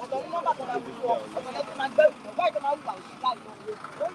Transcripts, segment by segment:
ọ̀tọ̀ ní nọ́mbà tó máa fi fún ọ ọ̀tọ̀ lẹ́tọ́ máa gbẹ́rù lọ wáyé tó máa wù àwọn ìṣẹ̀lá ìlú.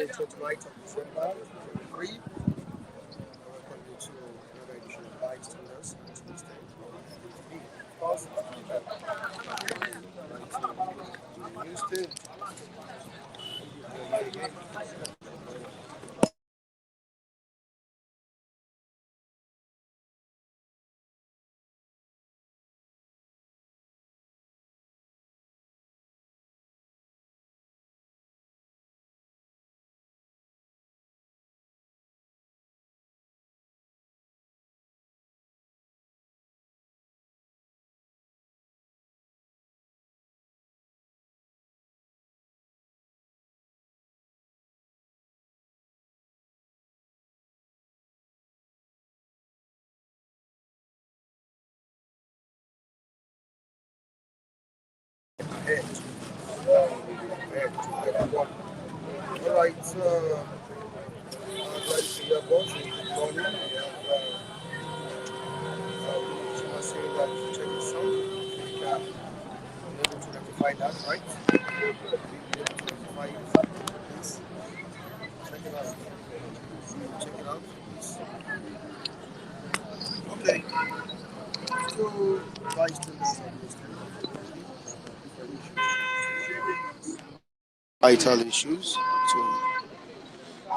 Tuesday, 29th of December 2023. Welcome you to another edition of Bystanders on Tuesday. Of course, new state. Ahead. Ahead to everyone. All right. I'd like to hear both. Good morning. We have someone saying that check the sound. I think I'm able to rectify that, right? We'll be able to rectify it. Please check it out. Check it out, please. Okay. So, bystanders on this vital issues to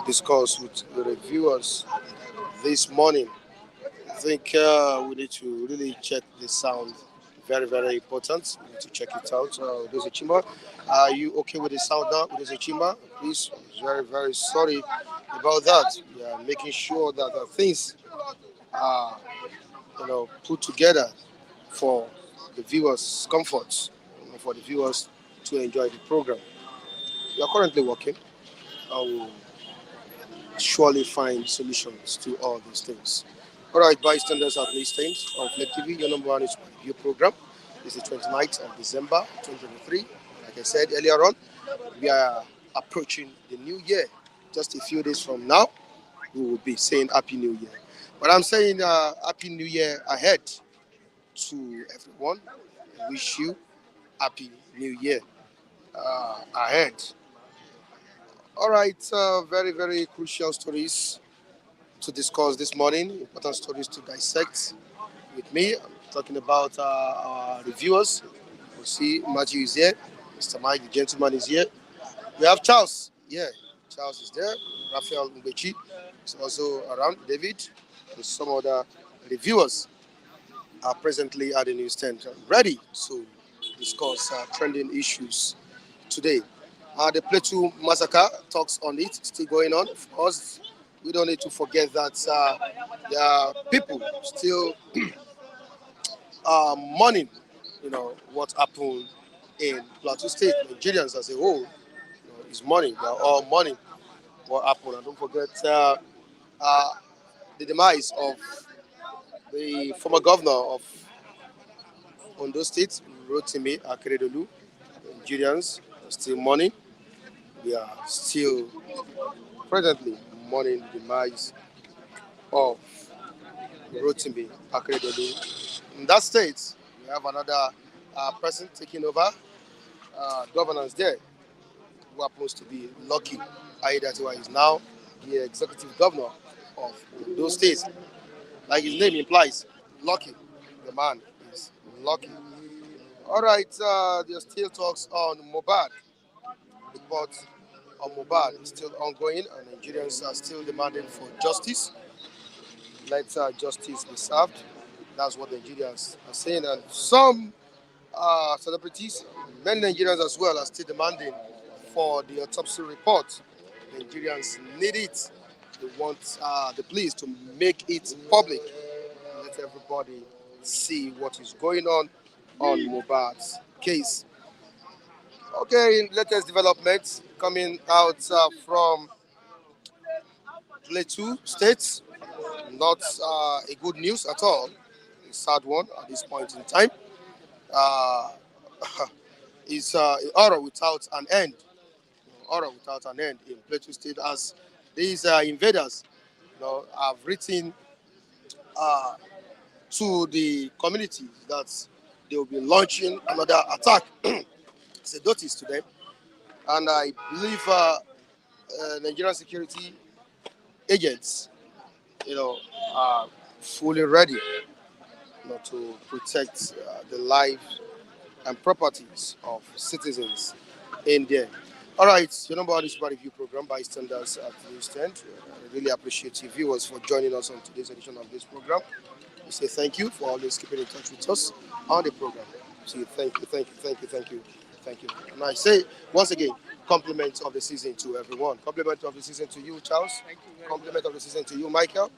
discuss with the reviewers this morning. I think we need to really check the sound. Very, very important. We need to check it out. There's a Chimba. Are you okay with the sound now? There's a Chimba. Please, very, very sorry about that. We are making sure that the things are, put together for the viewers' comfort, for the viewers to enjoy the program. We are currently working. I will surely find solutions to all these things. All right, bystanders at listeners on Flip TV, your number one is review program. It's the 29th of December 2023. Like I said earlier on, we are approaching the new year. Just a few days from now, we will be saying Happy New Year. But I'm saying Happy New Year ahead to everyone. I wish you Happy New Year ahead. All right, very, very crucial stories to discuss this morning, important stories to dissect with me. I'm talking about our reviewers. We see Matthew is here, Mr. Mike, the gentleman, is here. We have Charles. Yeah, Charles is there. Raphael Mbechi is also around. David and some other reviewers are presently at the newsstand, ready to discuss trending issues today. The Plateau Massacre talks on it, still going on. Of course, we don't need to forget that there are people still mourning, what happened in Plateau State. Nigerians as a whole, is mourning. They are all mourning what happened. And don't forget uh, the demise of the former governor of Ondo State, Rotimi Akeredolu. Nigerians are still mourning. We are still presently mourning the demise of Rotimi Akeredolu. In that state, we have another person taking over governance there, who happens to be Lucky Aiyedatiwa. Is now the executive governor of those states. Like his name implies, Lucky. The man is Lucky. All right, there's still talks on Mobad. The report on Mobad is still ongoing, and Nigerians are still demanding for justice. Let justice be served. That's what the Nigerians are saying, and some celebrities, many Nigerians as well, are still demanding for the autopsy report. Nigerians need it. They want the police to make it public. Let everybody see what is going on Mohbad's case. Okay, latest developments coming out from Plateau State. Not a good news at all. A sad one at this point in time. Uh, is horror without an end. Horror without an end in Plateau State, as these invaders, have written uh, to the community that they will be launching another attack. It's a notice to them, and I believe Nigerian security agents, you know, are fully ready, to protect the life and properties of citizens in there. All right, your number one is review program by standards at the stand. I really appreciate you viewers for joining us on today's edition of this program. We say thank you for always keeping in touch with us on the program. So thank you, thank you, thank you, thank you, thank you. And I say once again, compliment of the season to everyone. Compliment of the season to you, Charles. Compliment of the season to you, Michael.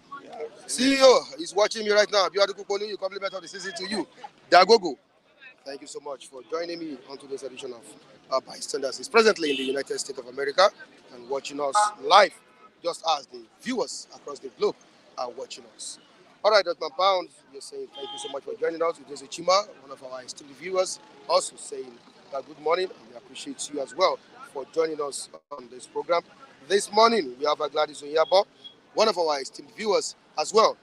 CEO is watching me right now. Biadu Kupolu, compliment of the season to you, Dagogo. Thank you so much for joining me on today's edition of Bystanders. He's presently in the United States of America and watching us live, just as the viewers across the globe are watching us. All right, Dr. Pound, you're saying thank you so much for joining us. It is Chima, one of our esteemed viewers, also saying good morning, and we appreciate you as well for joining us on this program. This morning, we have a Gladys Onyabo, one of our esteemed viewers as well,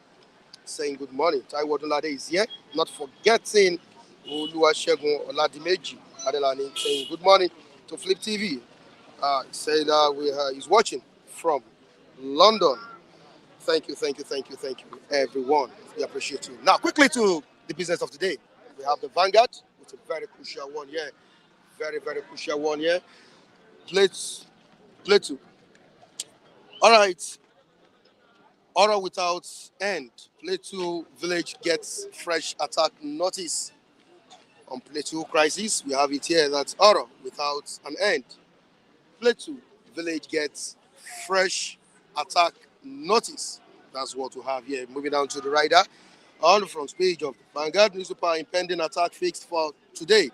saying good morning. Taiwo Odunlade is here, not forgetting Oluwasegun Oladimeji Adelani saying good morning to Flip TV. Saying he's watching from London. Thank you, thank you, thank you, thank you, everyone. We appreciate you. Now, quickly to the business of the day. We have the Vanguard, with a very crucial one here. Very, very crucial one here. Plateau. All right. Order without end. Plateau village gets fresh attack notice. On Plateau crisis, we have it here that order without an end. Plateau village gets fresh attack notice. That's what we have here. Moving down to the rider. On the front page of the Vanguard newspaper, impending attack fixed for today,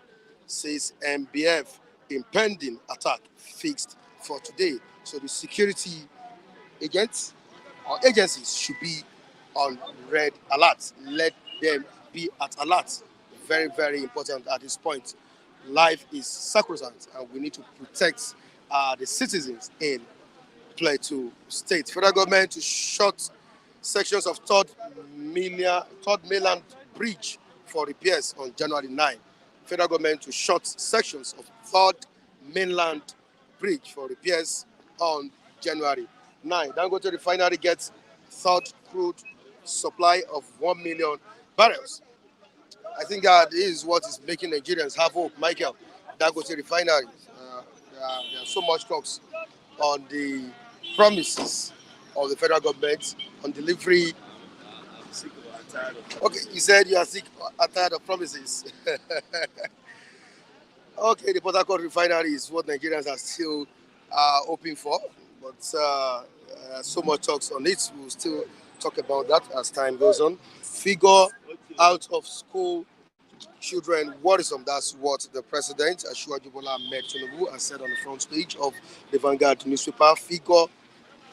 says MBF. Impending attack fixed for today. So the security agents or agencies should be on red alert. Let them be at alert. Very, very important at this point. Life is sacrosanct, and we need to protect the citizens in Plateau State. Federal government to shut sections of third mainland bridge for repairs on January 9. Federal government to shut sections of third mainland bridge for repairs on January 9. Dangote refinery gets third crude supply of 1 million barrels. I think that is what is making Nigerians have hope, Michael. Dangote refinery. There are so much talks on the promises of the federal government on delivery. Okay, you said you are sick and tired of promises. Okay, the Port Harcourt refinery is what Nigerians are still hoping for, but so much talks on it. We'll still talk about that as time goes on. Figure out of school children worrisome. That's what the president, Asiwaju Bola Ahmed Tinubu, has said on the front page of the Vanguard newspaper. Figure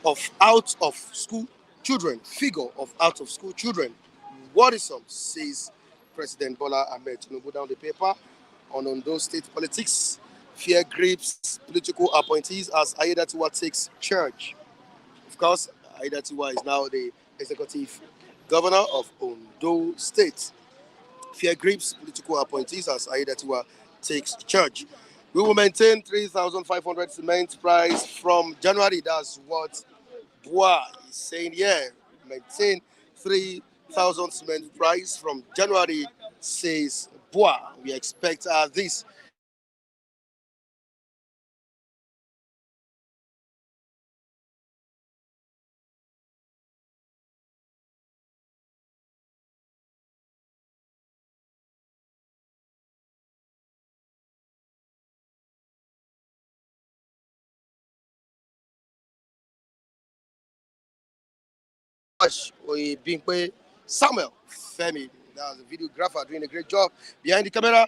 of out of school children. Figure of out of school children worrisome, says President Bola Ahmed Tinubu. Down the paper on Ondo state politics. Fear grips political appointees as Akeredolu'S takes charge. Of course, Akeredolu'S is now the executive governor of Ondo state. Fear grips political appointees as Akeredolu'S takes charge. We will maintain 3,500 cement price from January. That's what Bois is saying here. Maintain 3,000 cement price from January, says Bois. We expect this. Bimpe Samuel Femi, that's the videographer doing a great job behind the camera.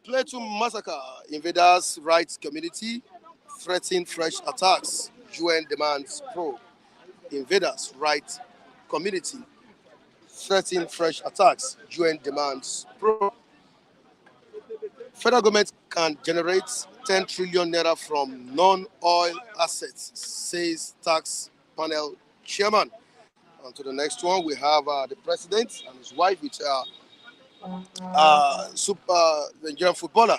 Plateau Massacre, Invaders rights community threaten fresh attacks. UN demands probe. Invaders rights community threaten fresh attacks. UN demands probe. Federal government can generate 10 trillion naira from non-oil assets, says tax panel chairman. On to the next one, we have the president and his wife with Nigerian footballer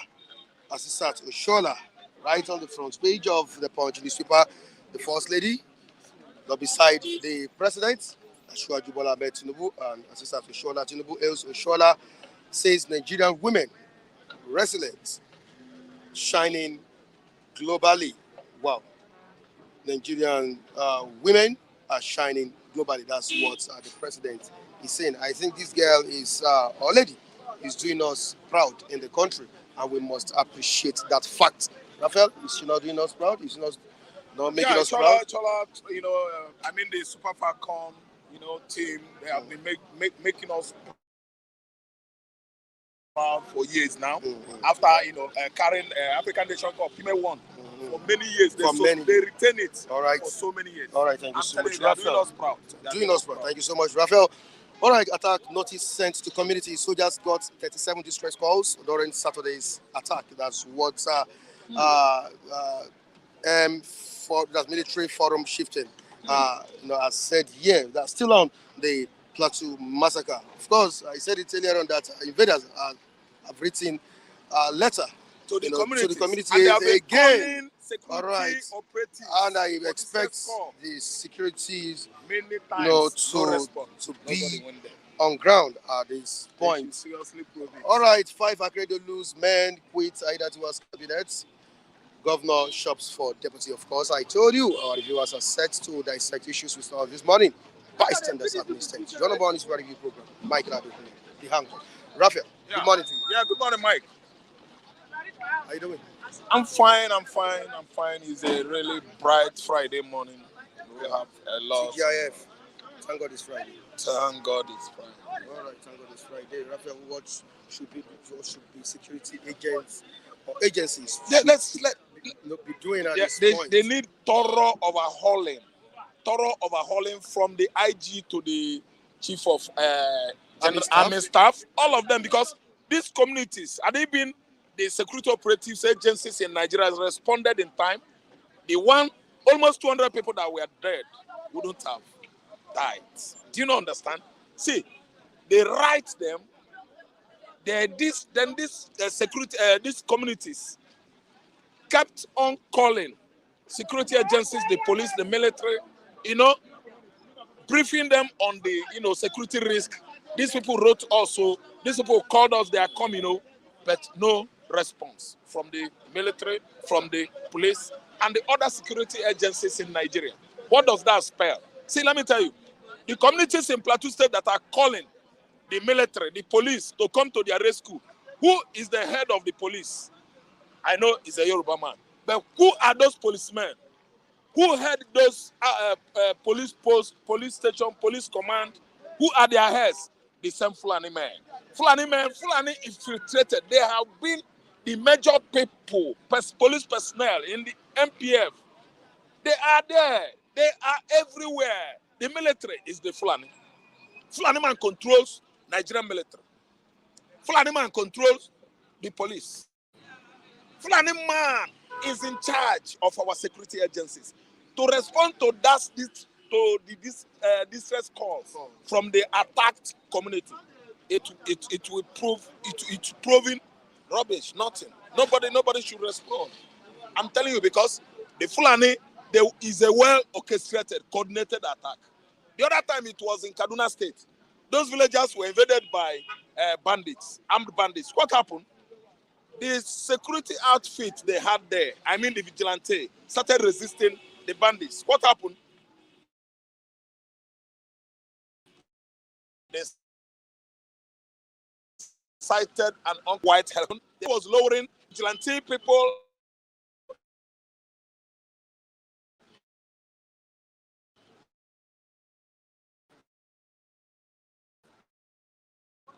Asisat Oshola, right on the front page of the Punch newspaper. the First Lady, not beside the President, Ashwaju Bola Ahmed Tinubu, and Assistant Oshola Tinubu. Els Oshola says Nigerian women resilient, shining globally. Wow, Nigerian women are shining globally. That's what the president is saying. I think this girl is already is doing us proud in the country, and we must appreciate that fact. Raphael, is she not doing us proud? Is she not making us proud? Chola, I mean the Super Falcon, team, they have been making us proud for years now. Mhm. After carrying African Nation Cup, female won for many years. They retain it All right. for so many years. All right, thank you I'm so telling much, you, they are Raphael. doing us proud. Doing us proud. Thank you so much, Raphael. All right, attack notice sent to community. Soldiers got 37 distress calls during Saturday's attack. That's what for that military forum shifting. As said here, that's still on the Plateau Massacre. Of course, I said it earlier on that invaders have written a letter to the community and they have been again. Security All right, operatives and I expect the securities many times to be on ground at this point. Seriously prove it. All right, 5 Akeredolu'S men quit Akeredolu'S cabinet. Governor shops for deputy, of course. I told you our reviewers are set to dissect issues we saw this morning. Bystanders administered. John Obon is review program. Mike Radokuni, the hang. Raphael, good morning to you. Yeah, good morning, Mike. How you doing? I'm fine. It's a really bright Friday morning. We have a lot. TGIF. Thank God it's Friday. Thank God it's Friday. All right, thank God it's Friday. Raphael, what should be security agents or agencies be doing at this point? They need thorough overhauling from the IG to the chief of general army staff, all of them, because these communities, had they been the security operatives agencies in Nigeria has responded in time, the almost 200 people that were dead wouldn't have died. Do you not understand? See, they write them. These communities kept on calling security agencies, the police, the military, briefing them on the security risk. These people wrote also. These people called us. They are coming, but no response from the military, from the police, and the other security agencies in Nigeria. What does that spell? See, let me tell you, the communities in Plateau State that are calling the military, the police to come to their rescue. Who is the head of the police? I know it's a Yoruba man, but who are those policemen? Who head those police posts, police station, police command? Who are their heads? The same Fulani men. Fulani infiltrated. They have been the major people, police personnel in the MPF. They are there. They are everywhere. The military is the Fulani. Fulani man controls Nigerian military. Fulani man controls the police. Fulani man is in charge of our security agencies to respond to distress calls from the attacked community. It will prove it's proving rubbish, nothing. Nobody should respond. I'm telling you, because the Fulani, there is a well orchestrated, coordinated attack. The other time it was in Kaduna State. Those villagers were invaded by armed bandits. What happened? The security outfit they had there, I mean the vigilante, started resisting the bandits. What happened? They sighted an white helicopter. It was lowering vigilante people.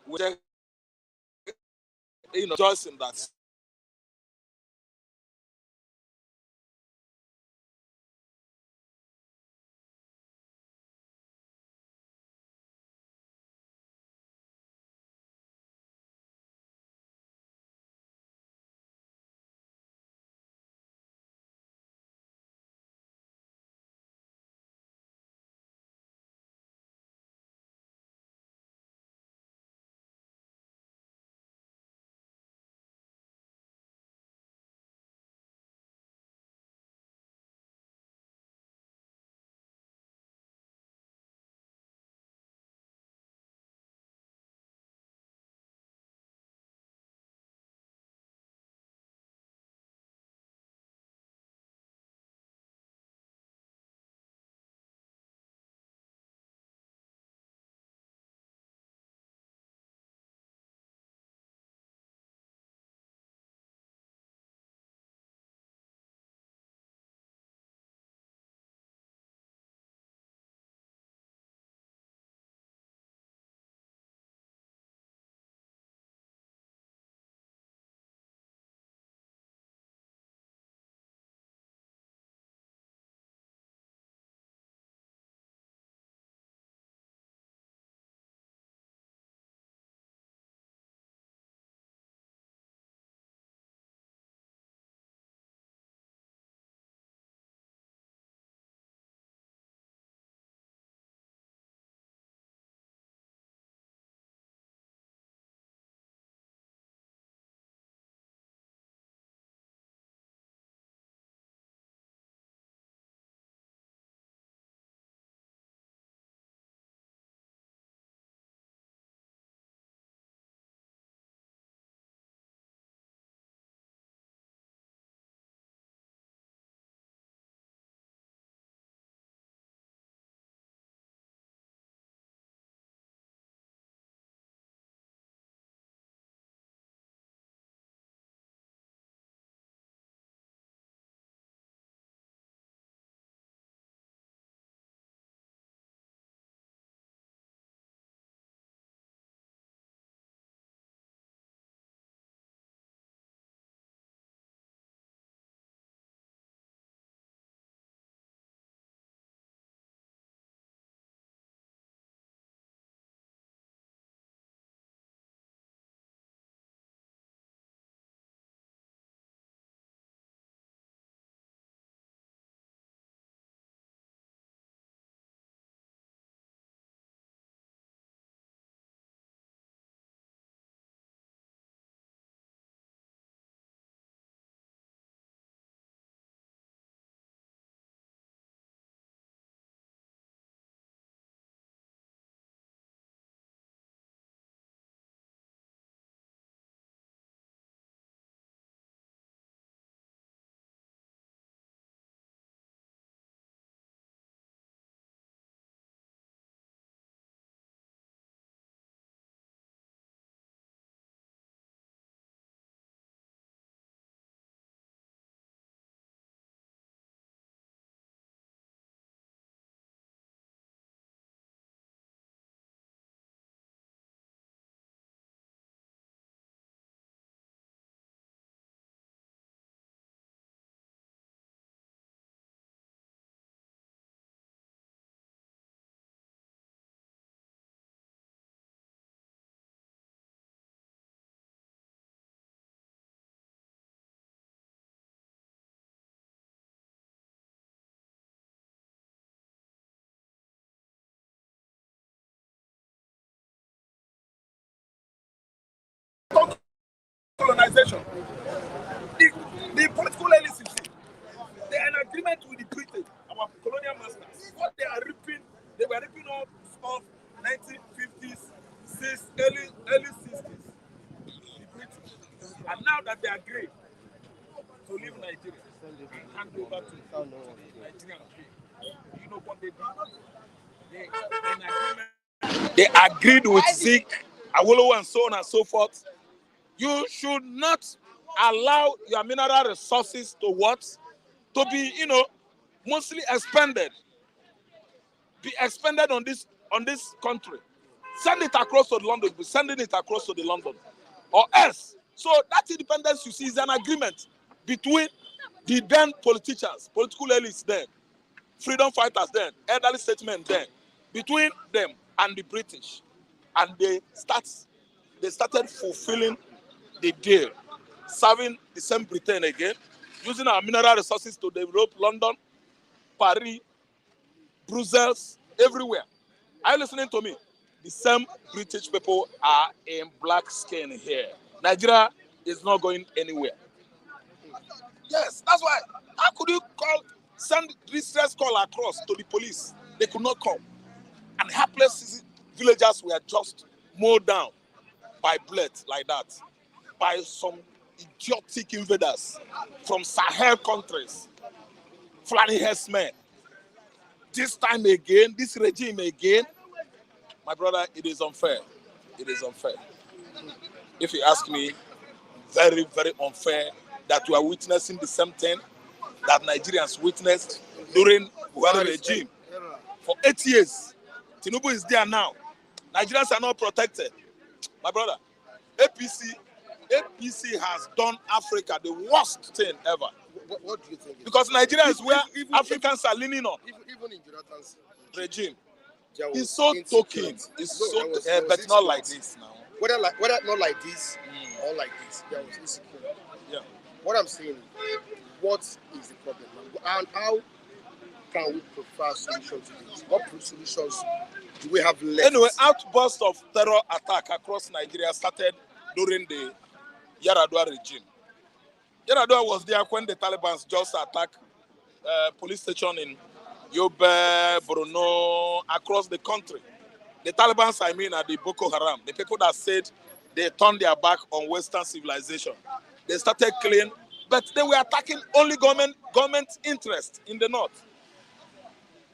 With, rejoicing that colonization. The political elites, they are in agreement with the British, our colonial masters. What they are ripping, they were ripping off 1950s, early 60s, the British. And now that they agree to leave Nigeria and hand over to Nigerian people, you know what they did? They agreed with Zeke, Awolowo, and so on and so forth. You should not allow your mineral resources to what? To be, mostly expended. Be expended on this country. Send it across to London. Be sending it across to the London, or else. So that independence, you see, is an agreement between the then politicians, political elites then, freedom fighters then, elderly statesmen then, between them and the British, and they started fulfilling the deal, serving the same Britain again, using our mineral resources to develop London, Paris, Brussels, everywhere. Are you listening to me? The same British people are in black skin here. Nigeria is not going anywhere. Yes, that's why. How could you send distress call across to the police? They could not come. And helpless villagers were just mowed down by bullets like that, by some idiotic invaders from Sahel countries, Fulani herdsmen. This time again, this regime again, my brother, it is unfair. It is unfair. If you ask me, very, very unfair that we are witnessing the same thing that Nigerians witnessed during Buhari regime for 8 years. Tinubu is there now. Nigerians are not protected. My brother, APC has done Africa the worst thing ever. What do you think? Because Nigeria is where Africans are leaning on. Even in Jonathan's regime. He's so token. But not like this now. Whether not like this or like this, there was insecurity. Yeah. What I'm saying, what is the problem now? And how can we provide solutions to this? What solutions do we have left? Anyway, outburst of terror attack across Nigeria started during the Yaradua regime. Yaradua was there when the Taliban just attacked police station in Yobe, Borno, across the country. The Taliban, are the Boko Haram, the people that said they turned their back on Western civilization. They started killing, but they were attacking only government interest in the north.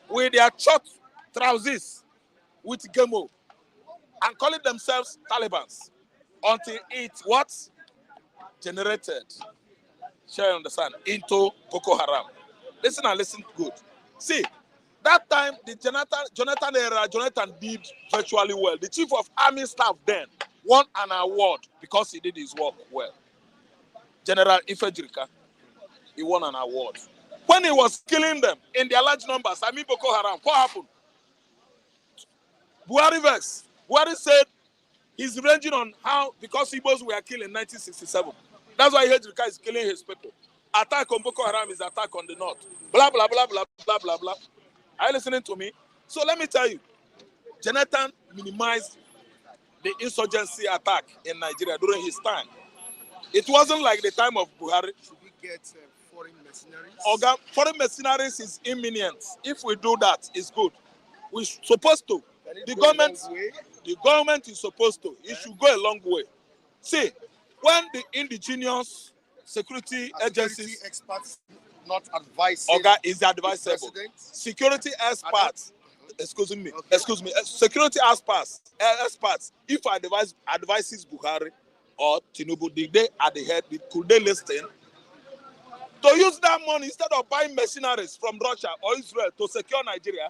With their short trousers, with Gemo, and calling themselves Talibans, until it generated, shall you understand, into Boko Haram. Listen and listen good. See, that time, the Jonathan era, Jonathan did virtually well. The chief of army staff then won an award because he did his work well. General Ifejirika, he won an award. When he was killing them in their large numbers, Boko Haram, what happened? Buhari vex. Buhari said he's ranging on how, because Igbos were killed in 1967. That's why Ifejirika is killing his people. Attack on Boko Haram is attack on the north. Blah, blah, blah, blah, blah, blah, blah. Are you listening to me? So let me tell you, Jonathan minimized the insurgency attack in Nigeria during his time. It wasn't like the time of Buhari. Should we get foreign mercenaries? Foreign mercenaries is imminent. If we do that, it's good. We're supposed to. The government is supposed to. It should go a long way. See, when the indigenous security agencies, experts not advising, is advisable. Security experts, excuse me, security experts, if advises Buhari or Tinubu, they at the head, could they listen to use that money instead of buying mercenaries from Russia or Israel to secure Nigeria?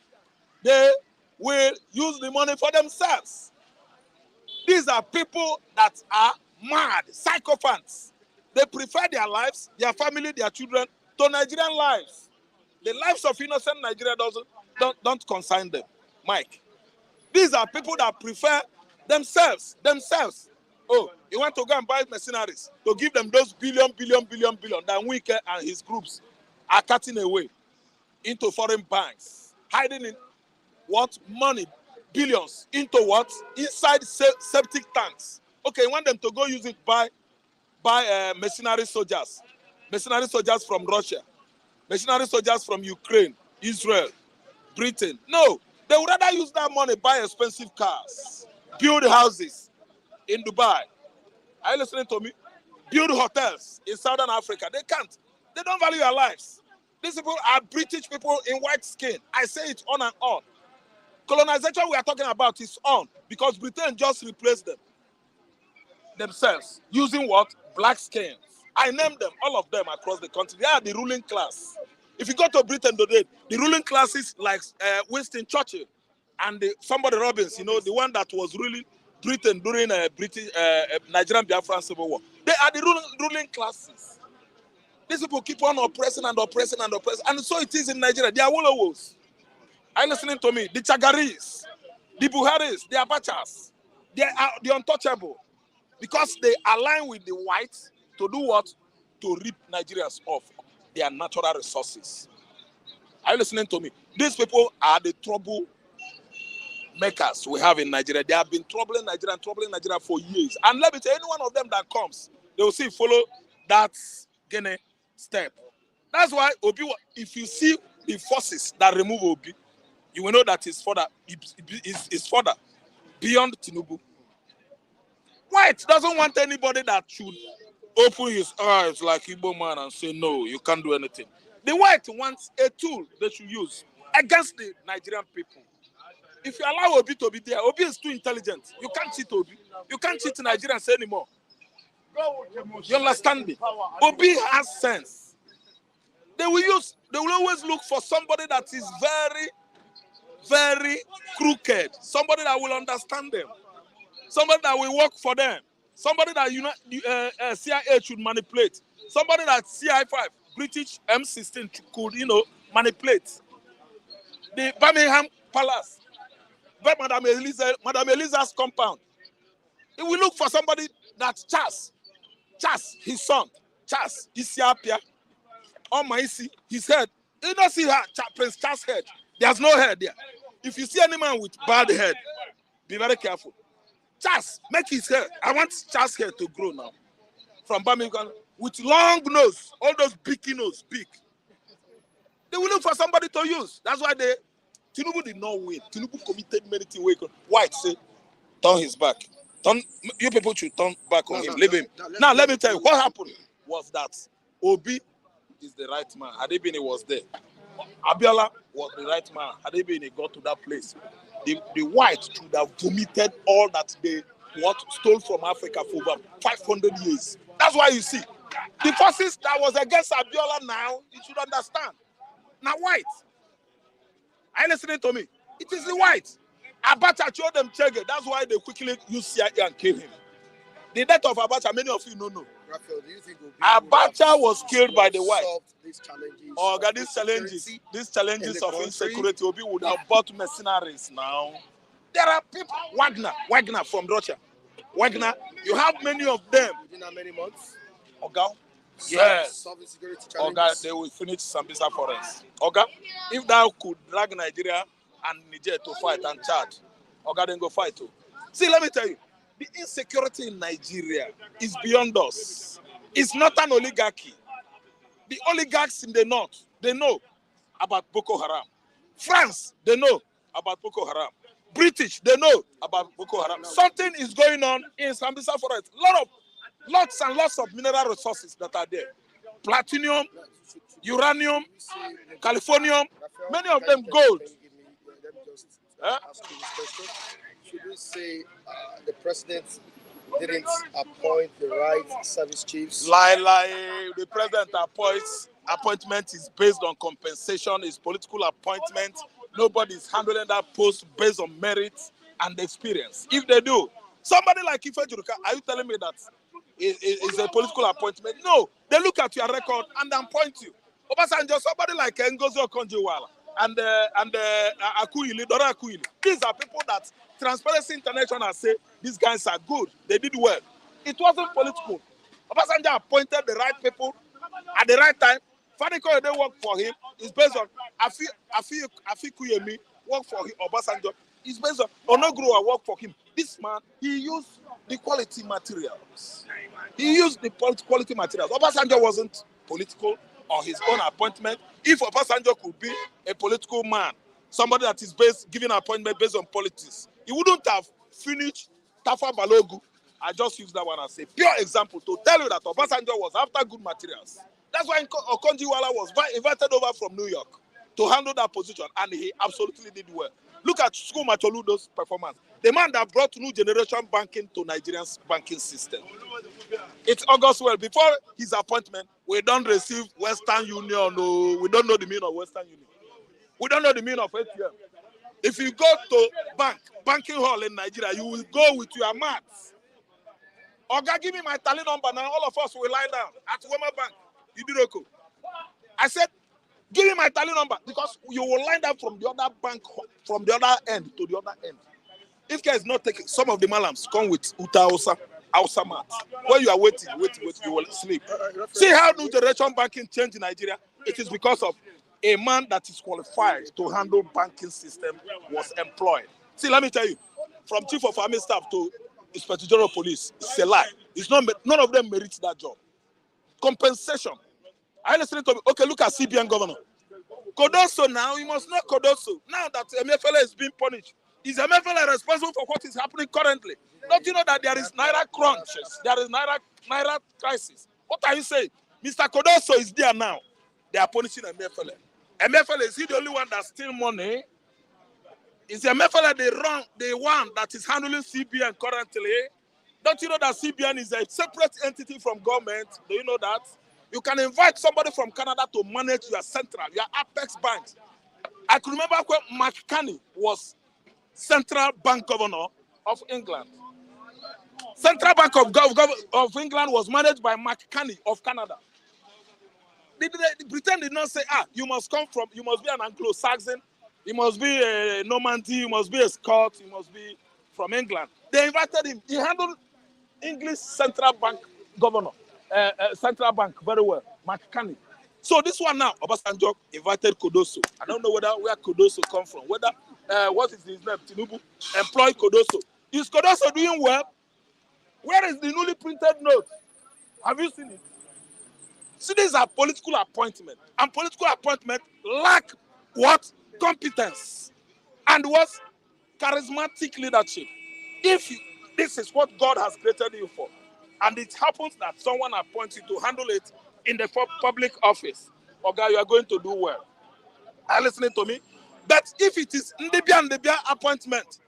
They will use the money for themselves. These are people that are mad, psychopaths. They prefer their lives, their family, their children to Nigerian lives. The lives of innocent Nigeria don't concern them, Mike. These are people that prefer themselves. Oh, you want to go and buy mercenaries to give them those billion that Wike and his groups are cutting away into foreign banks, hiding in money, billions into inside septic tanks. okay, you want them to go use it by mercenary soldiers from Russia, mercenary soldiers from Ukraine, Israel, Britain. No, they would rather use that money buy expensive cars, build houses in Dubai. Are you listening to me? Build hotels in Southern Africa. They can't. They don't value our lives. These people are British people in white skin. I say it on and on. Colonization we are talking about is on because Britain just replaced themselves using what? Black skins. I named them, all of them across the country. They are the ruling class. If you go to Britain today, the ruling classes like Winston Churchill and somebody Robbins, you know, the one that was ruling Britain during British Nigerian Biafran Civil War. They are the ruling classes. These people keep on oppressing and oppressing and oppressing. And so it is in Nigeria. They are Wolowos. Are you listening to me? The Chagaris, the Buharis, the Abachas, they are the untouchable. Because they align with the whites to do what? To rip Nigerians off their natural resources. Are you listening to me? These people are the trouble makers we have in Nigeria. They have been troubling Nigeria for years. And let me tell you, any one of them that comes, they will see follow that step. That's why Obi, if you see the forces that remove Obi, you will know that it's further beyond Tinubu. White doesn't want anybody that should open his eyes like Igbo man and say, no, you can't do anything. The white wants a tool they should use against the Nigerian people. If you allow Obi to be there, Obi is too intelligent. You can't cheat Obi. You can't cheat Nigerians anymore. You understand me? Obi has sense. They will always look for somebody that is very, very crooked. Somebody that will understand them. Somebody that will work for them. Somebody that CIA should manipulate. Somebody that CI5, British M16 could, manipulate. The Birmingham Palace, Madam Eliza's compound. He will look for somebody that Charles, his son, Charles, Isiapia, his head. You don't see her, Prince Charles' head. There's no head there. If you see any man with bad head, be very careful. Charles, make his hair. I want Charles' hair to grow now. From Birmingham, with long nose, all those big nose, big. They will look for somebody to use. That's why Tinubu did not win. Tinubu committed many things. White say, turn his back. You people should turn back on him. Leave him. Now, let me tell you, what happened was that Obi is the right man. Adebini was there. Abiola was the right man. Adebini got to that place. The white should have vomited all that they stole from Africa for over 500 years. That's why you see the forces that was against Abiola now, you should understand. Now white. Are you listening to me? It is the white. Abacha showed them Chege. That's why they quickly use CIA and kill him. The death of Abacha, many of you don't know. Raphael, do you think Abacha was killed by the white. These challenges of insecurity, Obi would have bought mercenaries now. There are people, Wagner from Russia. Wagner, you have many of them. Within how many months? Oga? Yes. Solving security challenges. Oga, they will finish Sambisa forest. Oga, if thou could drag Nigeria and Niger to fight and Chad, Oga, then go fight too. See, let me tell you, the insecurity in Nigeria is beyond us. It's not an oligarchy. The oligarchs in the north, they know about Boko Haram. France, they know about Boko Haram. British, they know about Boko Haram. Something is going on in Sambisa forest. Lots and lots of mineral resources that are there. Platinum, uranium, californium, many of them gold. Let me just ask you this question. Should we say the president didn't appoint the right service chiefs? Lie. The president appointment is based on compensation, is political appointment. Nobody's handling that post based on merit and experience. If they do, somebody like Ife Juruka, are you telling me that is a political appointment? No, they look at your record and appoint you. Obasanjo, somebody like Ngozi Okonjo-Iweala and Akuyili, Dora Akuyili. These are people that Transparency International say these guys are good. They did well. It wasn't political. Obasanjo appointed the right people at the right time. Fadiko they work for him. It's based on Afikuyemi work for him. Obasanjo. It's based on Onogrua work for him. This man, he used the quality materials. He used the quality materials. Obasanjo wasn't political on his own appointment. If Obasanjo could be a political man, somebody that is giving an appointment based on politics, he wouldn't have finished Tafa Balogu. I just use that one as a pure example to tell you that Obasanjo was after good materials. That's why Okonjo-Iweala was invited over from New York to handle that position, and he absolutely did well. Look at Chukwu Macholudo's performance. The man that brought new generation banking to Nigeria's banking system. It's August well. Before his appointment, we don't receive Western Union. No, we don't know the meaning of Western Union. We don't know the meaning of ATM. If you go to banking hall in Nigeria, you will go with your maths. Oga, give me my tally number now. All of us will lie down at Wema Bank. Idiroko. I said, give me my tally number because you will line up from the other bank, from the other end to the other end. If care is not taking, some of the malams come with Uta Hausa mat. When you are waiting, you will sleep. See how new generation banking changed in Nigeria? It is because of a man that is qualified to handle banking system was employed. See, let me tell you, from Chief of Army Staff to Inspector General of Police, it's a lie. It's not, none of them merits that job. Compensation. Are you listening to me? Okay, look at CBN governor. Kodoso now, you must know Kodoso. Now that Emefiele is being punished, is Emefiele responsible for what is happening currently? Don't you know that there is Naira crunches? There is Naira crisis. What are you saying? Mr. Kodoso is there now. They are punishing Emefiele. Emefiele, is he the only one that steals money? Is Emefiele the one that is handling CBN currently? Don't you know that CBN is a separate entity from government? Do you know that? You can invite somebody from Canada to manage your central, your apex banks. I can remember when Mark Carney was Central Bank Governor of England. Central Bank of England was managed by Mark Carney of Canada. Britain did not say, you must be an Anglo-Saxon, you must be a Normandy, you must be a Scot, you must be from England. They invited him. He handled English Central Bank Governor. Central Bank very well, Mark Carney. So this one now, Obasanjo invited Kodoso. I don't know where Kodoso come from. Whether what is his name? Tinubu employed Kodoso. Is Kodoso doing well? Where is the newly printed note? Have you seen it? See, these are political appointments, and political appointment lack what? Competence and what? Charismatic leadership. This is what God has created you for, and it happens that someone appoints you to handle it in the public office, okay, you are going to do well. Are you listening to me? But if it is Ndebia appointment,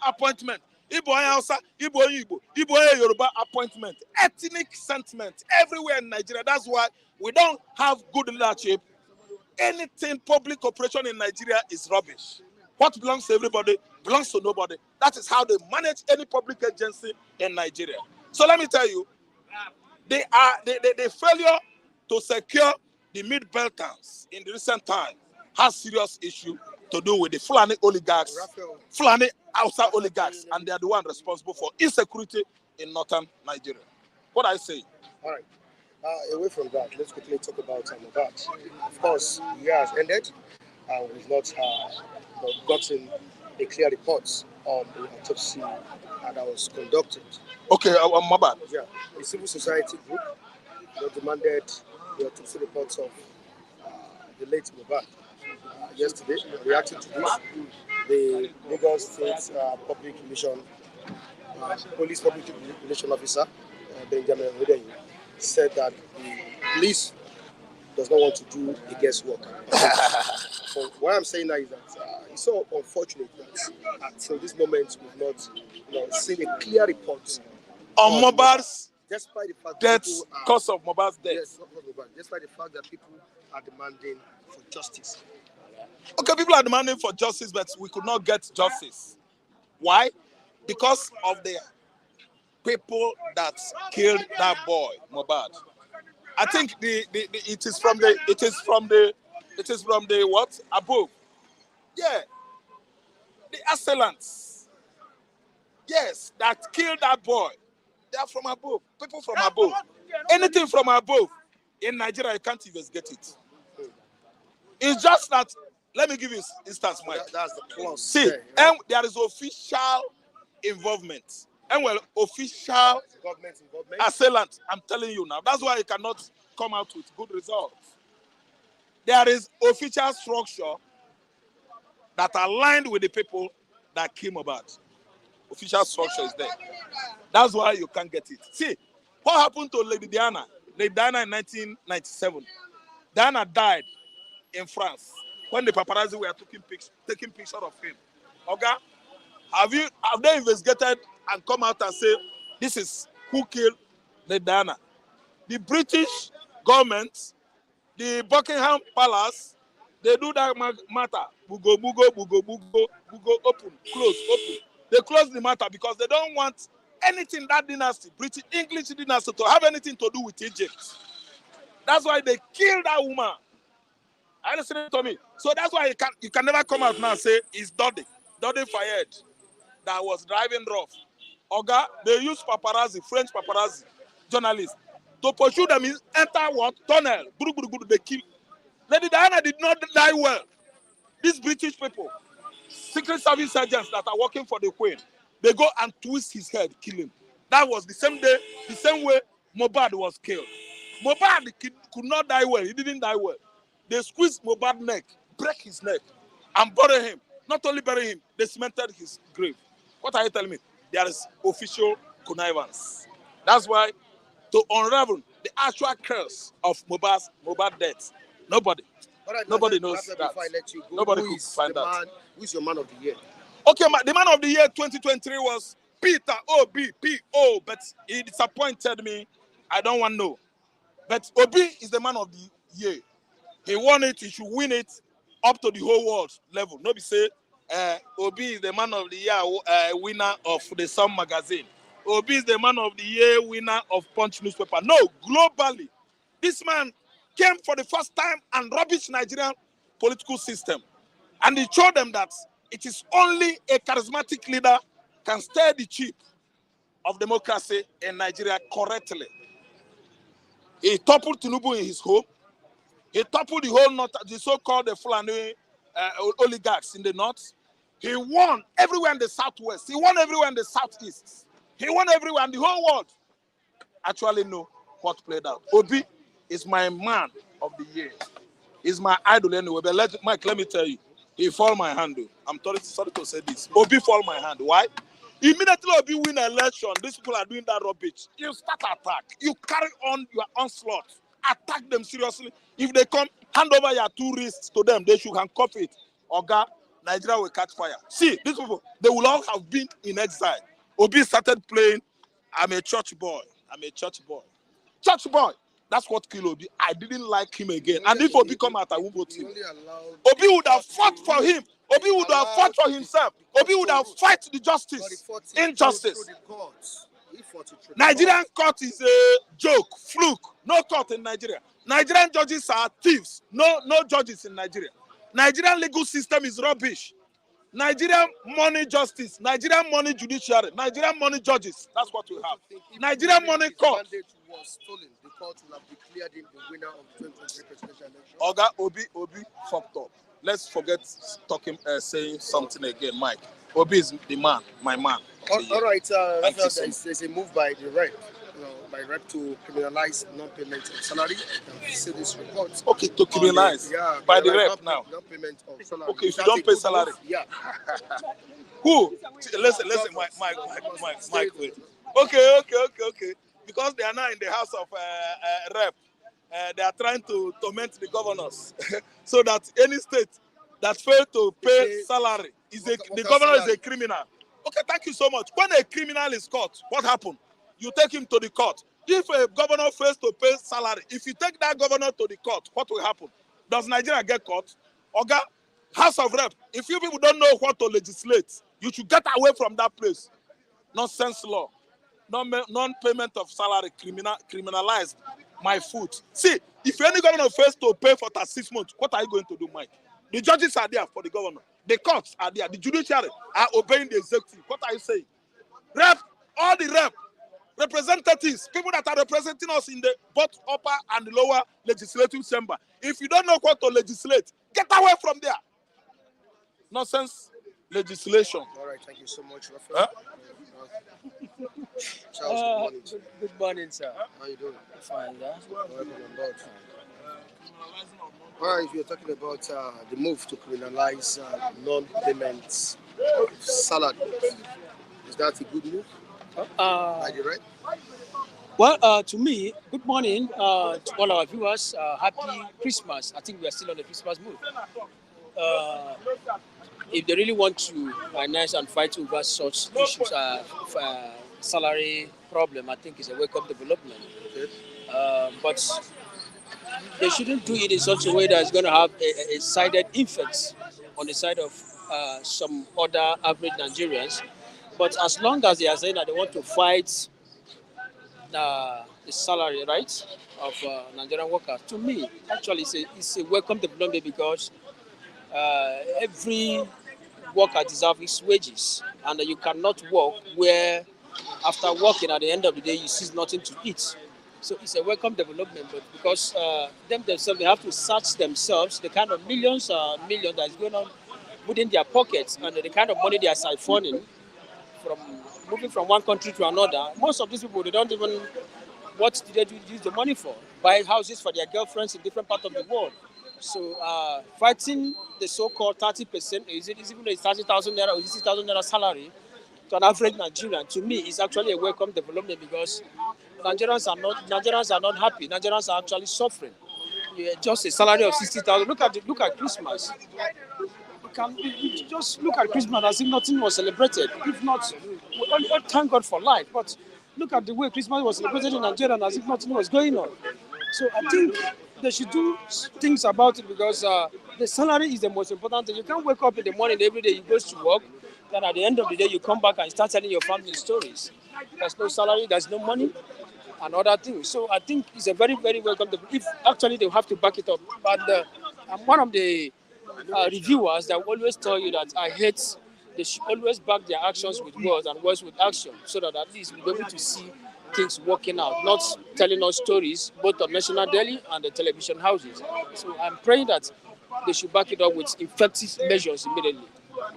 appointment, Ibo Hausa, Ibo Igbo, Ibo Yoruba appointment, ethnic sentiment everywhere in Nigeria. That's why we don't have good leadership. Anything public operation in Nigeria is rubbish. What belongs to everybody belongs to nobody. That is how they manage any public agency in Nigeria. So let me tell you, the failure to secure the mid-belt towns in the recent time has serious issue to do with the Fulani oligarchs, Fulani Hausa oligarchs, and they are the one responsible for insecurity in northern Nigeria. What I say? All right. Away from that, let's quickly talk about Mohbad. Of course, the year has ended, and we've not gotten a clear report on the autopsy that was conducted. Okay, Mohbad. Yeah, the civil society group demanded the autopsy reports of the late Mohbad. Yesterday, reacting to this, the Lagos State Police Public Relation Officer, Benjamin Hundeyin, said that the police does not want to do the guesswork. So what I'm saying now is that it's so unfortunate that until this moment we've not seen a clear report on Mohbad's despite the fact death, cause of Mohbad's death. Yes, despite the fact that people are demanding for justice. Okay, people are demanding for justice, but we could not get justice. Why? Because of the people that killed that boy, Mohbad. I think it is from the what? Above. Yeah. The assailants. Yes, that killed that boy. They are from above. People from above. Anything from above. In Nigeria, you can't investigate it. It's just that, let me give you instance, Mike. That's the clause. See, and there is official involvement. And well, official Government involvement. assailant. I'm telling you now. That's why you cannot come out with good results. There is official structure that aligned with the people that came about. Official structure is there. That's why you can't get it. See, what happened to Lady Diana? Lady Diana in 1997. Diana died in France when the paparazzi were taking picture of him. Okay? Have they investigated and come out and say this is who killed Lady Diana? The British government, the Buckingham Palace, they do that matter. Bugo, open, close, open. They close the matter because they don't want anything that dynasty, British English dynasty, to have anything to do with Egypt. That's why they killed that woman. Are you listening to me? So that's why you can never come out now and say it's Dodi Fayed that was driving rough. Oga, they use paparazzi, French paparazzi, journalists, to pursue them in enter what? Tunnel. They kill. Lady Diana did not die well. These British people, Secret Service agents that are working for the Queen, they go and twist his head, kill him. That was the same day, the same way Mohbad was killed. Mohbad could not die well. He didn't die well. They squeezed Mohbad's neck, break his neck, and bury him. Not only bury him, they cemented his grave. What are you telling me? There is official connivance. That's why, to unravel the actual curse of Mohbad's death, nobody knows that. I let you go, Nobody could find that. Who is your man of the year? Okay, the man of the year 2023 was Peter O.B.P.O. But he disappointed me. I don't want to know. But Obi is the man of the year. He won it. He should win it up to the whole world level. Nobody say Obi is the man of the year winner of the Sun magazine. Obi is the man of the year winner of Punch newspaper. No, globally, this man came for the first time and rubbished Nigerian political system. And he showed them that it is only a charismatic leader can steer the ship of democracy in Nigeria correctly. He toppled Tinubu in his home. He toppled the whole north, the so-called Fulani oligarchs in the north. He won everywhere in the southwest. He won everywhere in the southeast. He won everywhere, and the whole world actually know what played out. Obi is my man of the year. He's my idol anyway. But Mike, let me tell you, he fall my hand. I'm sorry to say this. Obi fall my hand. Why? Immediately Obi win election, these people are doing that rubbish. You start attack. You carry on your onslaught. Attack them seriously. If they come, hand over your two wrists to them. They should handcuff it. Oga, Nigeria will catch fire. See, these people, they will all have been in exile. Obi started playing, I'm a church boy. I'm a church boy. Church boy. That's what killed Obi. I didn't like him again. And if Obi come out, I won't vote him. Obi would have fought for him. Obi would have fought for himself. Obi would have fought the justice, injustice. Nigerian court is a joke, fluke. No court in Nigeria. Nigerian judges are thieves. No judges in Nigeria. Nigerian legal system is rubbish. Nigerian money justice, Nigerian money judiciary, Nigerian money judges. That's what we have. Nigerian money court. Was stolen, the court will have declared him the winner of the 2023 presidential election. Oga, Obi fucked up. Let's forget saying something again, Mike. Obi is the man, my man. All right, there's a move by the rep, by rep to criminalize non-payment of salary. You see this report. Okay, to criminalize by the rep now. Non-payment of salary. Okay, if you don't pay salary. Yeah. Who? Listen, Mike, wait. Okay. Because they are now in the house of rep, they are trying to torment the governors so that any state that fails to pay salary, the governor is a criminal. Okay, thank you so much. When a criminal is caught, what happened? You take him to the court. If a governor fails to pay salary, if you take that governor to the court, what will happen? Does Nigeria get caught? Oga, House of Rep, if you people don't know what to legislate, you should get away from that place. Nonsense law. Non-payment of salary criminalized my foot. See, if any governor fails to pay for 6 months, what are you going to do, Mike? The judges are there for the governor. The courts are there. The judiciary are obeying the executive. What are you saying? All the representatives, people that are representing us in the both upper and lower legislative chamber. If you don't know what to legislate, get away from there. Nonsense legislation. All right, thank you so much, Huh? Raphael. Charles, good morning. Good morning, sir. How you doing? Fine, yeah. Welcome on board. All right, we are talking about the move to criminalize non-payments of salary. Is that a good move? Are you right? Well, to me, good morning to all our viewers. Happy Christmas. I think we are still on the Christmas mood. If they really want to finance and fight over such issues, salary problem, I think is a welcome development. Okay. But they shouldn't do it in such a way that it's going to have a sided effect on the side of some other average Nigerians. But as long as they are saying that they want to fight the salary rights of Nigerian workers, to me, actually, it's a welcome development because every worker deserves his wages, and you cannot work where after working at the end of the day you see nothing to eat. So it's a welcome development, but because themselves they have to search themselves the kind of millions that is going on within their pockets and the kind of money they are siphoning from moving from one country to another. Most of these people, they don't even, what did they use the money for? Buy houses for their girlfriends in different parts of the world. So fighting the so-called 30%, is even a 30,000 naira or 60,000 naira salary to an average Nigerian, to me, is actually a welcome development because Nigerians are not happy. Nigerians are actually suffering. Just a salary of 60,000. Look at Christmas. You just look at Christmas as if nothing was celebrated. If not, we thank God for life. But look at the way Christmas was celebrated in Nigeria as if nothing was going on. So I think they should do things about it because the salary is the most important thing. You can't wake up in the morning every day, you go to work, then at the end of the day, you come back and start telling your family stories. There's no salary, there's no money, and other things. So I think it's a very, very welcome. If actually they have to back it up. But I'm one of the reviewers that always tell you that I hate they should always back their actions with words and words with action so that at least we'll be able to see things working out, not telling us stories both on national daily and the television houses. So I'm praying that they should back it up with effective measures immediately.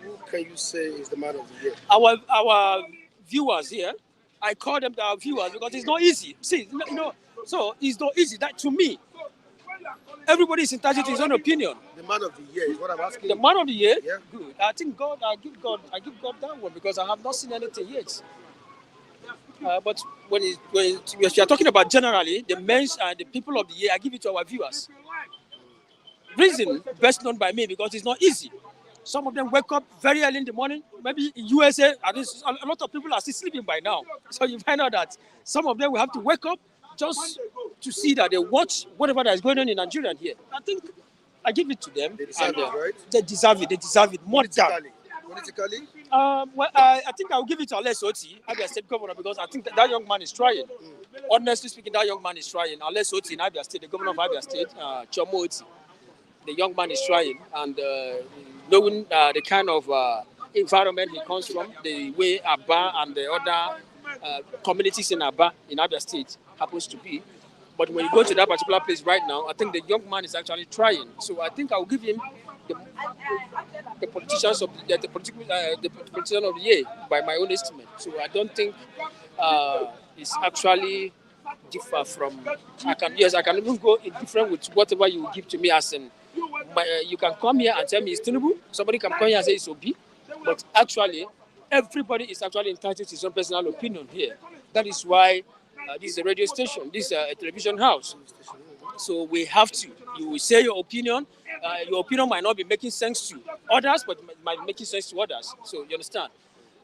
Who can you say is the man of the year? Our viewers here, I call them our viewers because it's not easy. See, so it's not easy. That to me, everybody is entitled to his own opinion. The man of the year is what I'm asking. The man of the year, Yeah. good. I give God that one because I have not seen anything yet. But when you are talking about generally the men's and the people of the year, I give it to our viewers. Reason best known by me because it's not easy. Some of them wake up very early in the morning. Maybe in USA, at least a lot of people are still sleeping by now. So you find out that some of them will have to wake up just to see that they watch whatever that is going on in Nigeria here. I think I give it to them. They deserve it, right? They deserve it. They deserve it more than. Politically? Well, I think I'll give it to Alex Oti, Abia State Governor, because I think that young man is trying. Honestly speaking, that young man is trying. Alex Oti in Abia State, the governor of Abia State, Chomo Oti, the young man is trying. And knowing the kind of environment he comes from, the way Aba and the other communities in Aba, in Abia State, happens to be. But when you go to that particular place right now, I think the young man is actually trying. So I think I'll give him the politicians of the politician of the year by my own estimate. So I don't think it's actually differ from. I can even go in different with whatever you give to me as in. You can come here and tell me it's Tinubu. Somebody can come here and say it's Obi. But actually, everybody is actually entitled to his own personal opinion here. That is why this is a radio station. This is a television house. So we have to. You will say your opinion. Your opinion might not be making sense to others, but it might be making sense to others. So you understand.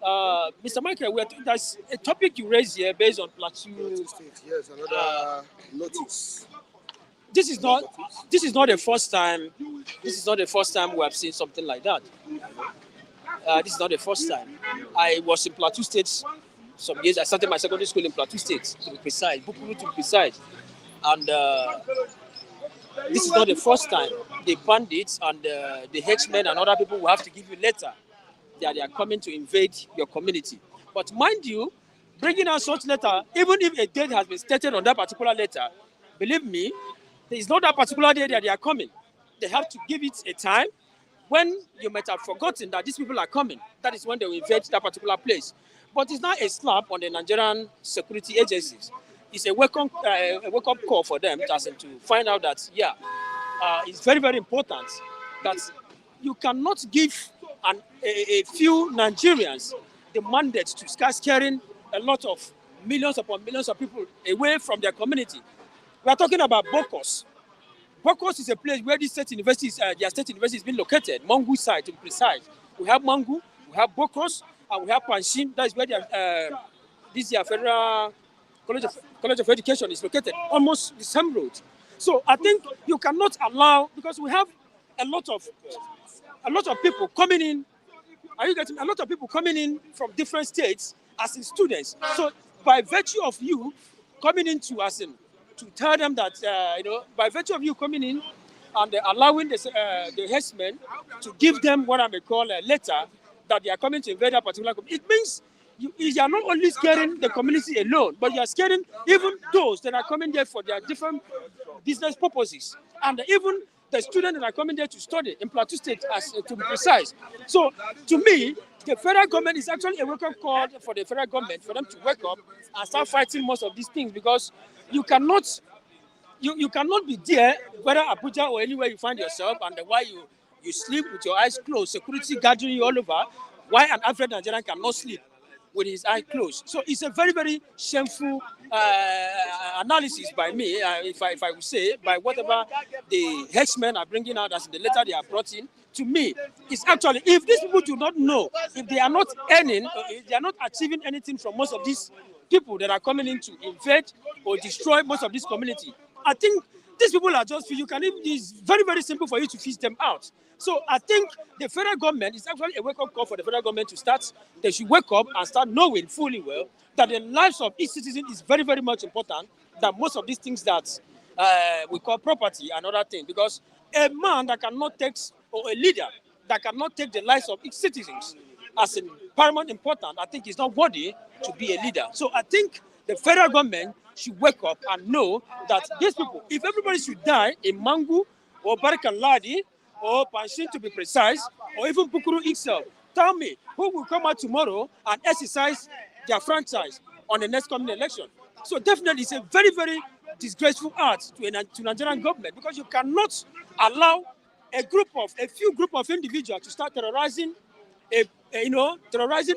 Mr. Michael, there's a topic you raised here based on Plateau. Yes, another notice. This is not the first time. This is not the first time we have seen something like that. This is not the first time. I was in Plateau State some years. I started my secondary school in Plateau State, to be precise, Bukuru to be precise. And this is not the first time. The bandits and the henchmen and other people will have to give you a letter that they are coming to invade your community. But mind you, bringing out such letter, even if a date has been stated on that particular letter, believe me, there is not that particular day that they are coming. They have to give it a time when you might have forgotten that these people are coming, that is when they will invade that particular place. But it's not a slap on the Nigerian security agencies. It's a wake-up call for them as in to find out that, it's very, very important that you cannot give a few Nigerians the mandate to start scaring a lot of millions upon millions of people away from their community. We are talking about Bokos. Bokos is a place where their state university is being located, Mangu side to be precise. We have Mangu, we have Bokos, and we have Panshin. That is where this year Federal College of Education is located, almost the same road. So I think you cannot allow, because we have a lot of people coming in. Are you getting a lot of people coming in from different states as in students? So by virtue of you coming into as in to tell them that by virtue of you coming in and allowing the herdsmen to give them what I may call a letter that they are coming to invade a particular community, it means you are not only scaring the community alone, but you are scaring even those that are coming there for their different business purposes, and even the students that are coming there to study in Plateau State, as to be precise. So, to me, the federal government is actually a wake-up call for the federal government for them to wake up and start fighting most of these things, because you cannot be there, whether Abuja or anywhere you find yourself, and while you sleep with your eyes closed, security gathering you all over, why an average Nigerian cannot sleep with his eyes closed. So it's a very, very shameful analysis by me, if I would say, by whatever the herdsmen are bringing out as the letter they are brought in. To me, it's actually, if these people do not know, if they are not earning, if they are not achieving anything from most of these people that are coming in to invade or destroy most of this community, I think these people are just, it's very, very simple for you to fish them out. So I think the federal government is actually a wake-up call for the federal government to start. They should wake up and start knowing fully well that the lives of each citizen is very, very much important than most of these things that we call property and other things. Because a man that cannot take, or a leader that cannot take the lives of its citizens as in paramount important, I think is not worthy to be a leader. So I think the federal government should wake up and know that these people, if everybody should die in Mangu or Barikaladi or Panshin to be precise, or even Bukuru itself, tell me who will come out tomorrow and exercise their franchise on the next coming election. So definitely it's a very, very disgraceful act to Nigerian government, because you cannot allow a few group of individuals to start terrorizing a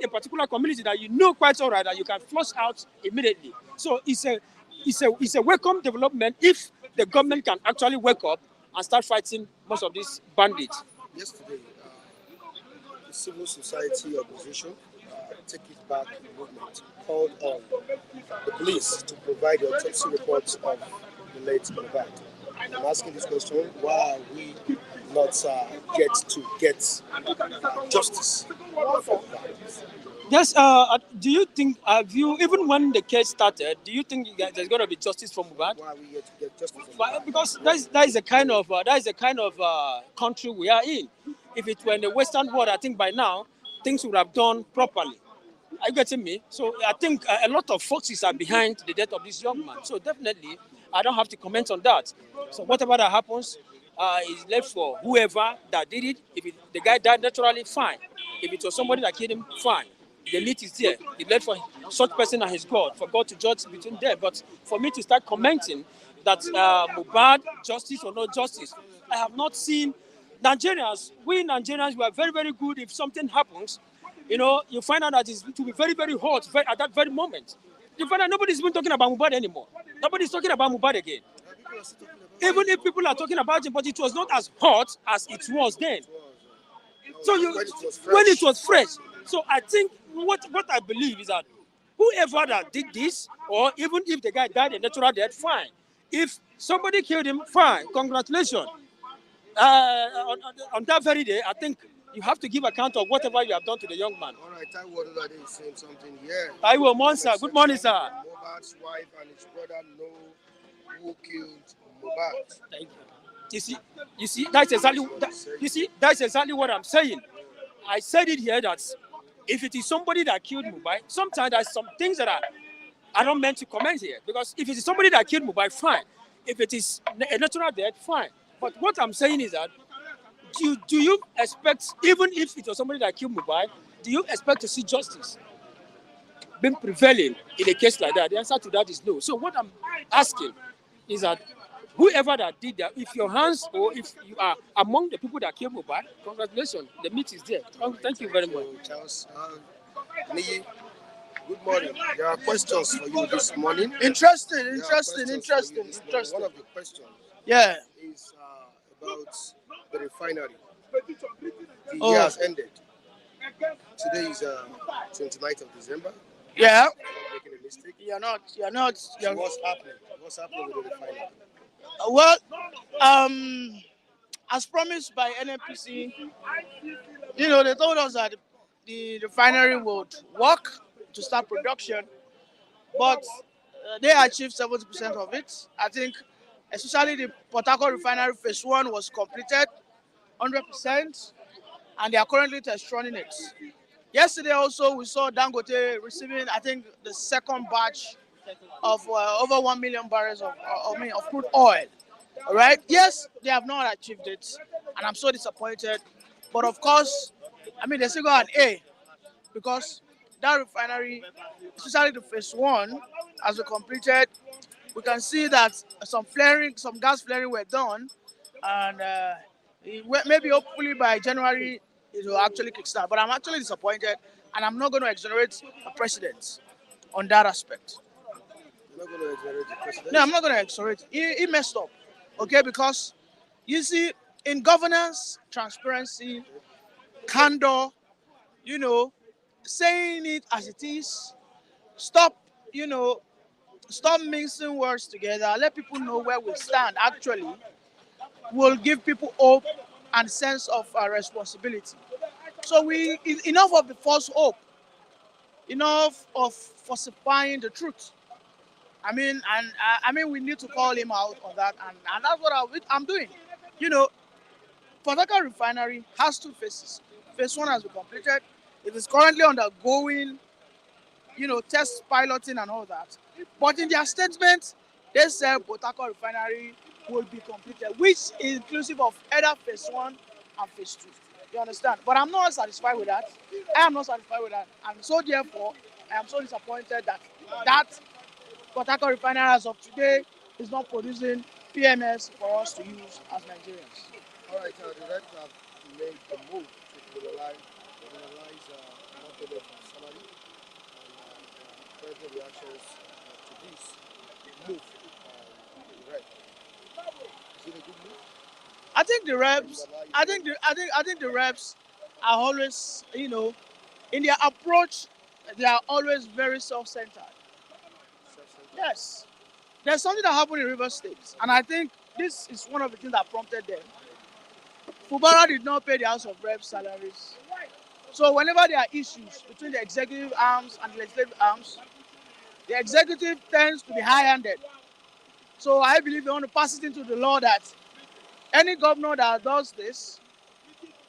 particular community that you know quite all right that you can flush out immediately. So it's a welcome development if the government can actually wake up and start fighting most of these bandits. Yesterday, the civil society organization, Take It Back movement, called on the police to provide the autopsy reports of the late Mohbad. I'm asking this question: why are we not get justice for that? Yes. Do you think? Even when the case started, do you think there's going to be justice for Mohbad? Why are we yet to get justice for Mohbad? Because that is the kind of country we are in. If it were in the Western world, I think by now things would have done properly. Are you getting me? So I think a lot of forces are behind the death of this young man. So definitely, I don't have to comment on that. So whatever that happens is left for whoever that did it. If the guy died naturally, fine. If it was somebody that killed him, fine. The meat is there. It left for such person and his God, for God to judge between them. But for me to start commenting that Mohbad, justice or no justice, I have not seen Nigerians. We Nigerians, we are very, very good. If something happens, you find out that it will be very, very hot at that very moment. You find out nobody's even talking about Mohbad anymore. Nobody's talking about Mohbad again. Even if people are talking about it, but it was not as hot as it was then. So when it was fresh. So I think what I believe is that whoever that did this, or even if the guy died a natural death, fine. If somebody killed him, fine. Congratulations. On that very day, I think you have to give account of whatever you have done to the young man. All right, Taiwo Ololade is saying something here. Taiwo Monsa, good morning, sir. Mohbad's wife and his brother know who killed Mohbad. Thank you. You see, that's exactly what I'm saying. I said it here that if it is somebody that killed Mohbad, sometimes there's some things that I don't meant to comment here, because if it is somebody that killed Mohbad, fine. If it is a natural death, fine. But what I'm saying is that do you expect, even if it was somebody that killed Mubad, do you expect to see justice being prevailing in a case like that? The answer to that is no. So what I'm asking is that whoever that did that, if your hands or if you are among the people that killed Mubad, congratulations, the meat is there. Thank you very much. Charles, Niyi, good morning. There are questions for you this morning. Interesting. One of the questions Yeah. is about the refinery. The Oh. year has ended. Today is 29th of December. Yeah. I'm not making a mistake. You're not. So what's happening? What's happening with the refinery? Well, as promised by NNPC, they told us that the refinery would work to start production, but they achieved 70% of it. I think, especially the Port Harcourt refinery phase 1 was completed 100%, and they are currently test running it. Yesterday also, we saw Dangote receiving, I think, the second batch of over 1 million barrels of crude oil. All right. Yes, they have not achieved it, and I'm so disappointed. But of course, they still got an A, because that refinery, especially the phase 1, as we completed, we can see that some gas flaring were done, and maybe hopefully by January it will actually kickstart. But I'm actually disappointed, and I'm not going to exonerate the president on that aspect. You're not going to exonerate the president? No, I'm not going to exonerate. He messed up, okay? Because you see, in governance, transparency, candor, saying it as it is, stop, stop mixing words together. Let people know where we stand. Actually, will give people hope and sense of responsibility. So enough of the false hope, enough of falsifying the truth. We need to call him out on that, and that's what I'm doing. Port Harcourt refinery has 2 phases. Phase 1 has been completed. It is currently undergoing, test piloting and all that. But in their statement, they said Port Harcourt refinery will be completed, which is inclusive of either phase 1 and phase 2. You understand? But I'm not satisfied with that. I am not satisfied with that. And so therefore, I am so disappointed that Port Harcourt refinery as of today is not producing PMS for us to use as Nigerians. All right, the Reds have made the move to liberalize monthly salary, and further reactions to this move the Reds. Is it a good move? I think the reps. I think the reps are always, in their approach, they are always very self-centered. Yes, there's something that happened in Rivers State, and I think this is one of the things that prompted them. Fubara did not pay the House of Reps salaries, so whenever there are issues between the executive arms and the legislative arms, the executive tends to be high-handed. So I believe they want to pass it into the law that any governor that does this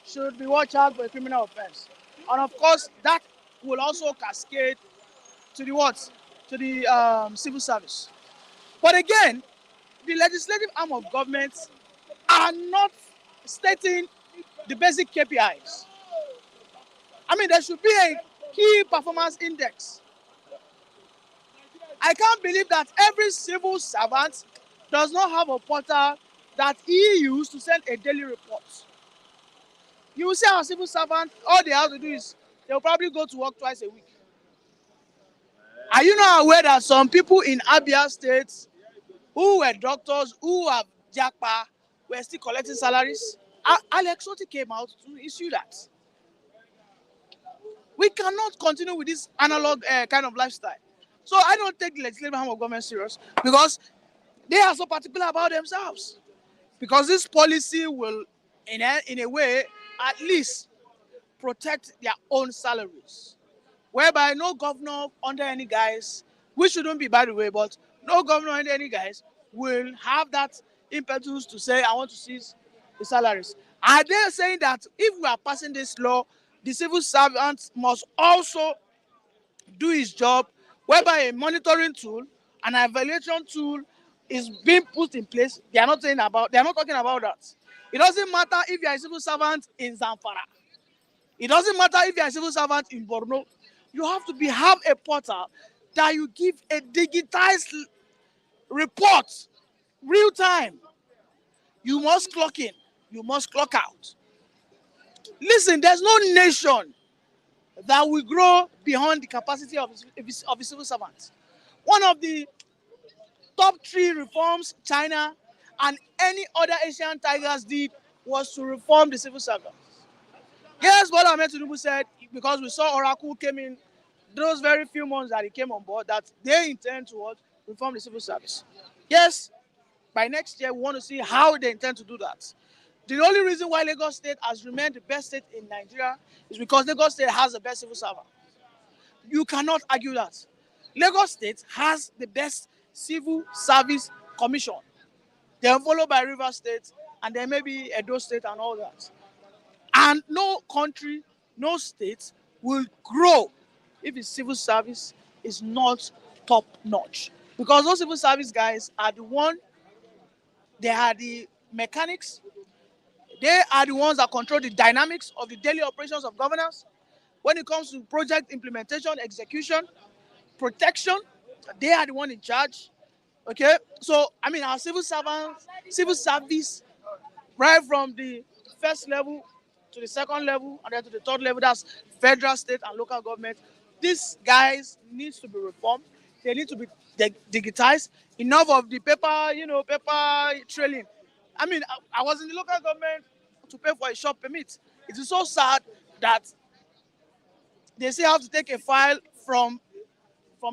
should be watched out for a criminal offense. And of course, that will also cascade to the what? To the civil service. But again, the legislative arm of government are not stating the basic KPIs. There should be a key performance index. I can't believe that every civil servant does not have a portal that he used to send a daily report. You will see our civil servant, all they have to do is they'll probably go to work twice a week. Are you not aware that some people in Abia State who were doctors, who have Japa, were still collecting salaries? Alex Oti came out to issue that. We cannot continue with this analog kind of lifestyle. So I don't take the legislative arm of government serious, because they are so particular about themselves. Because this policy will, in a way, at least protect their own salaries. Whereby no governor under any guise, we shouldn't be, by the way, but no governor under any guise will have that impetus to say, I want to seize the salaries. Are they saying that if we are passing this law, the civil servant must also do his job, whereby a monitoring tool, an evaluation tool is being put in place. They are not talking about that. It doesn't matter if you are a civil servant in Zamfara. It doesn't matter if you are a civil servant in Borno. You have to have a portal that you give a digitized report, real time. You must clock in. You must clock out. Listen, there's no nation that will grow beyond the capacity of a civil servant. One of the top 3 reforms China and any other Asian tigers did was to reform the civil service. Yes, what Ahmed Tinubu said, because we saw Oracle came in those very few months that he came on board, that they intend to reform the civil service. Yes, by next year, we want to see how they intend to do that. The only reason why Lagos State has remained the best state in Nigeria is because Lagos State has the best civil servant. You cannot argue that. Lagos State has the best civil service commission. They are followed by Rivers State, and then maybe Edo State and all that. And no country, no state will grow if its civil service is not top notch. Because those civil service guys are they are the mechanics, they are the ones that control the dynamics of the daily operations of governance. When it comes to project implementation, execution, protection, they are the one in charge. Okay, so I mean, our civil service, right from the first level to the second level and then to the third level, that's federal, state, and local government. These guys needs to be reformed. They need to be digitized. Enough of the paper trailing. I mean, I was in the local government to pay for a shop permit. It is so sad that they still have to take a file from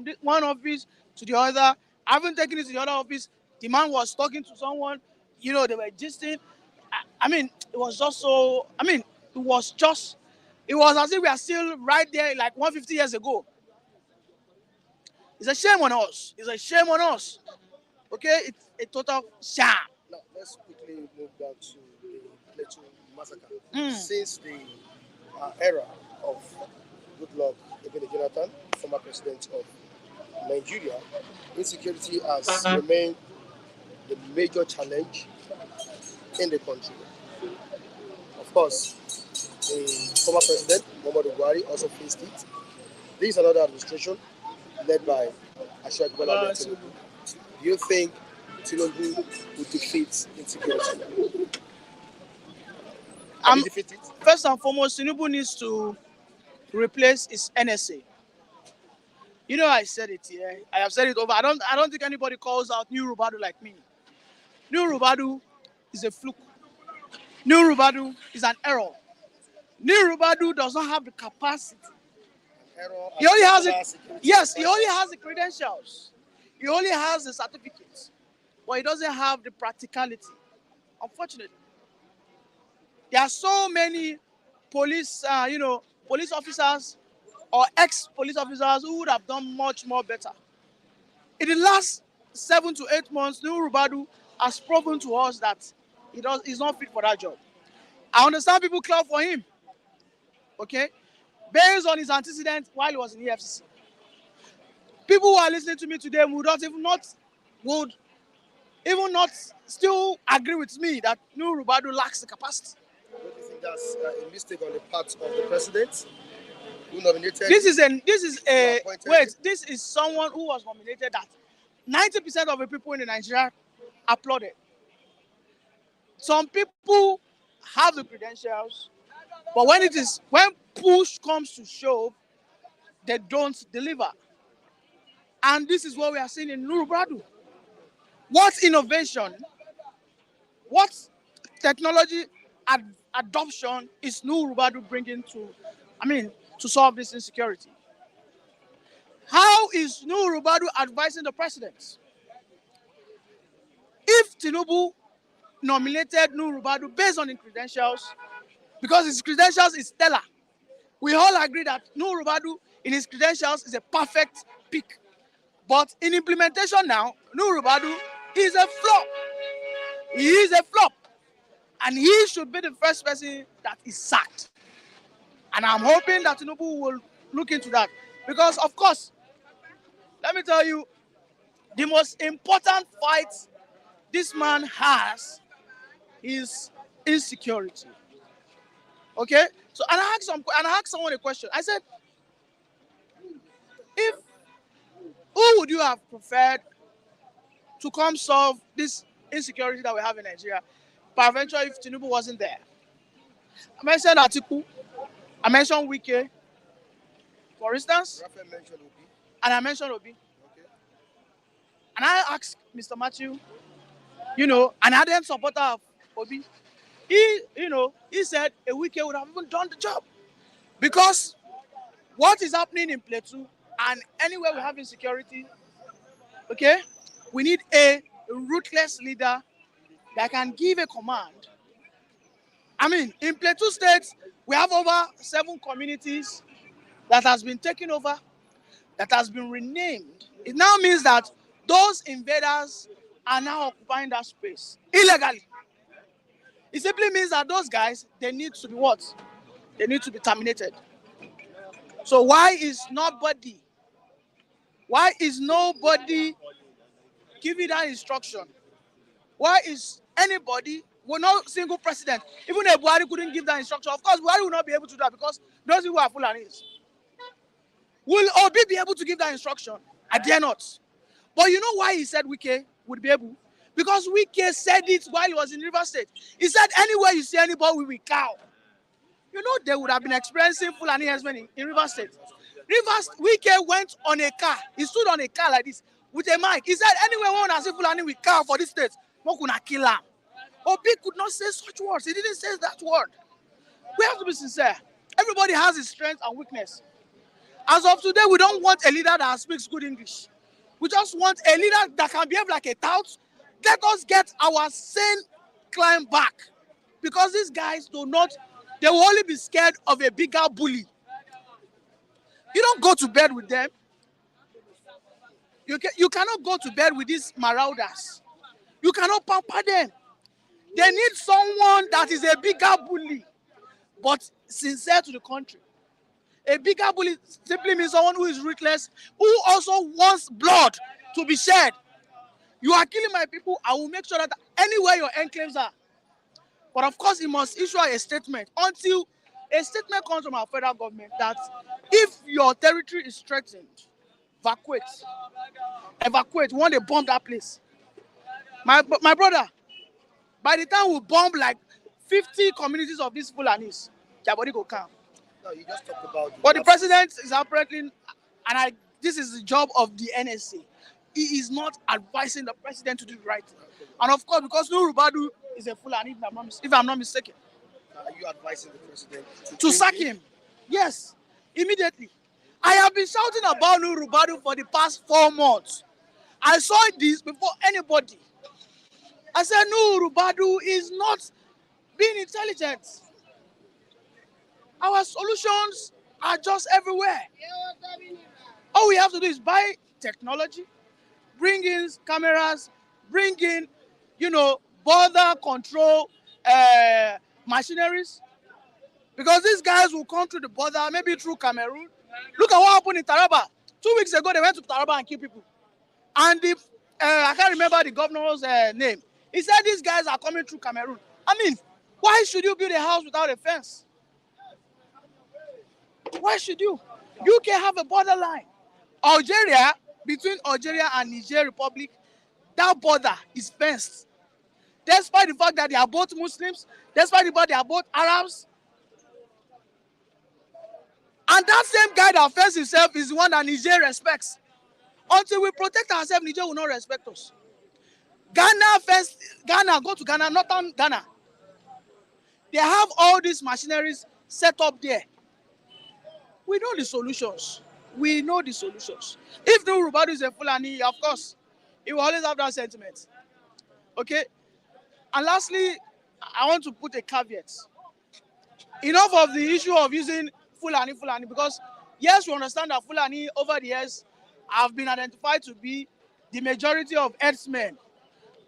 this one office to the other. I haven't taken it to the other office. The man was talking to someone, they were gisting. I mean, it was just so, it was as if we are still right there like 150 years ago. It's a shame on us. It's a shame on us. Okay? It's a total shame. Now, let's quickly move back to the Plateau Massacre. Since the era of Goodluck Ebele Jonathan, former president of Nigeria, insecurity has remained the major challenge in the country. Of course, the former president, Muhammadu Buhari, also faced it. This is another administration led by Akeredolu'S Tinubu. Do you think Tinubu will defeat insecurity? Can he defeat it? First and foremost, Tinubu needs to replace his NSA. I said it here. I have said it over. I don't think anybody calls out New Rubadu like me. New Rubadu is a fluke. New Rubadu is an error. New Rubadu does not have the capacity. He only has it. Yes, he only has the credentials. He only has the certificates, but he doesn't have the practicality. Unfortunately, there are so many police officers or ex-police officers who would have done much more better. In the last 7 to 8 months, New Rubadu has proven to us that he's not fit for that job. I understand people clap for him, okay, based on his antecedents while he was in the EFCC. People who are listening to me today would even not still agree with me that New Rubadu lacks the capacity. Do you think that's a mistake on the part of the president who nominated? This is someone who was nominated that 90% of the people in Nigeria applauded. Some people have the credentials, but when push comes to shove, they don't deliver. And this is what we are seeing in New Rubadu. What innovation, what technology adoption is New Rubadu bringing to solve this insecurity? How is New Rubadu advising the president? If Tinubu nominated New Rubadu based on his credentials, because his credentials is stellar, we all agree that New Rubadu in his credentials is a perfect pick. But in implementation now, New Rubadu is a flop. He is a flop. And he should be the first person that is sacked. And I'm hoping that Tinubu will look into that. Because, of course, let me tell you, The most important fight this man has is insecurity. Okay? So and I asked someone a question. I said, if who would you have preferred to come solve this insecurity that we have in Nigeria? Peradventure, if Tinubu wasn't there. I mentioned Atiku, I mentioned Wike, for instance, Raphael mentioned Obi. and I mentioned Obi. Okay. And I asked Mr. Matthew, an ardent supporter of Obi. He said a Wike would have even done the job. Because what is happening in Plateau and anywhere we have insecurity, okay, we need a ruthless leader that can give a command. I mean, in Plateau State, we have over 7 communities that has been taken over, that has been renamed. It now means that those invaders are now occupying that space illegally. It simply means that those guys, they need to be what? They need to be terminated. So why is nobody giving that instruction? Why is anybody, well, no single president, even if Buhari couldn't give that instruction? Of course, Buhari will not be able to do that because those people are Fulanis. Will Obi be able to give that instruction? I dare not. But you know why he said Wike would be able? Because Wike said it while he was in River State. He said, anywhere you see anybody with a cow, they would have been experiencing Fulani herdsmen in River State. Wike went on a car. He stood on a car like this with a mic. He said, anywhere we want to see Fulani with cow for this state, we could not kill him. Obi could not say such words. He didn't say that word. We have to be sincere. Everybody has his strength and weakness. As of today, we don't want a leader that speaks good English. We just want a leader that can behave like a tout. Let us get our sane climb back. Because these guys they will only be scared of a bigger bully. You don't go to bed with them. You cannot go to bed with these marauders. You cannot pamper them. They need someone that is a bigger bully, but sincere to the country. A bigger bully simply means someone who is ruthless, who also wants blood to be shed. You are killing my people. I will make sure that anywhere your enclaves are. But of course, he must issue a statement until a statement comes from our federal government that if your territory is threatened, evacuate. We want to bomb that place. My brother, by the time we bomb like 50 communities of these Fulanis, their body go calm. No, you just talked about. But the president is apparently, this is the job of the NSA. He is not advising the president to do the right thing. And of course, because Nuhu Rubadu is a Fulani, if I'm not mistaken. Are you advising the president to sack him? Yes, immediately. I have been shouting about Nuhu Rubadu for the past 4 months. I saw this before anybody. I said Nuhu Rubadu is not being intelligent. Our solutions are just everywhere. All we have to do is buy technology, bring in cameras, bring in, border control machineries. Because these guys will come through the border, maybe through Cameroon. Look at what happened in Taraba. 2 weeks ago, they went to Taraba and killed people. And I can't remember the governor's name. He said these guys are coming through Cameroon. I mean, why should you build a house without a fence? Why should you? You can have a borderline. Algeria, between Algeria and Niger Republic, that border is fenced. Despite the fact that they are both Muslims, despite the fact they are both Arabs. And that same guy that fences himself is the one that Niger respects. Until we protect ourselves, Niger will not respect us. Ghana, go to Ghana, northern Ghana. They have all these machineries set up there. We know the solutions. If Nuhu Rubadu is a Fulani, of course, he will always have that sentiment. Okay? And lastly, I want to put a caveat. Enough of the issue of using Fulani, because yes, we understand that Fulani over the years have been identified to be the majority of herdsmen.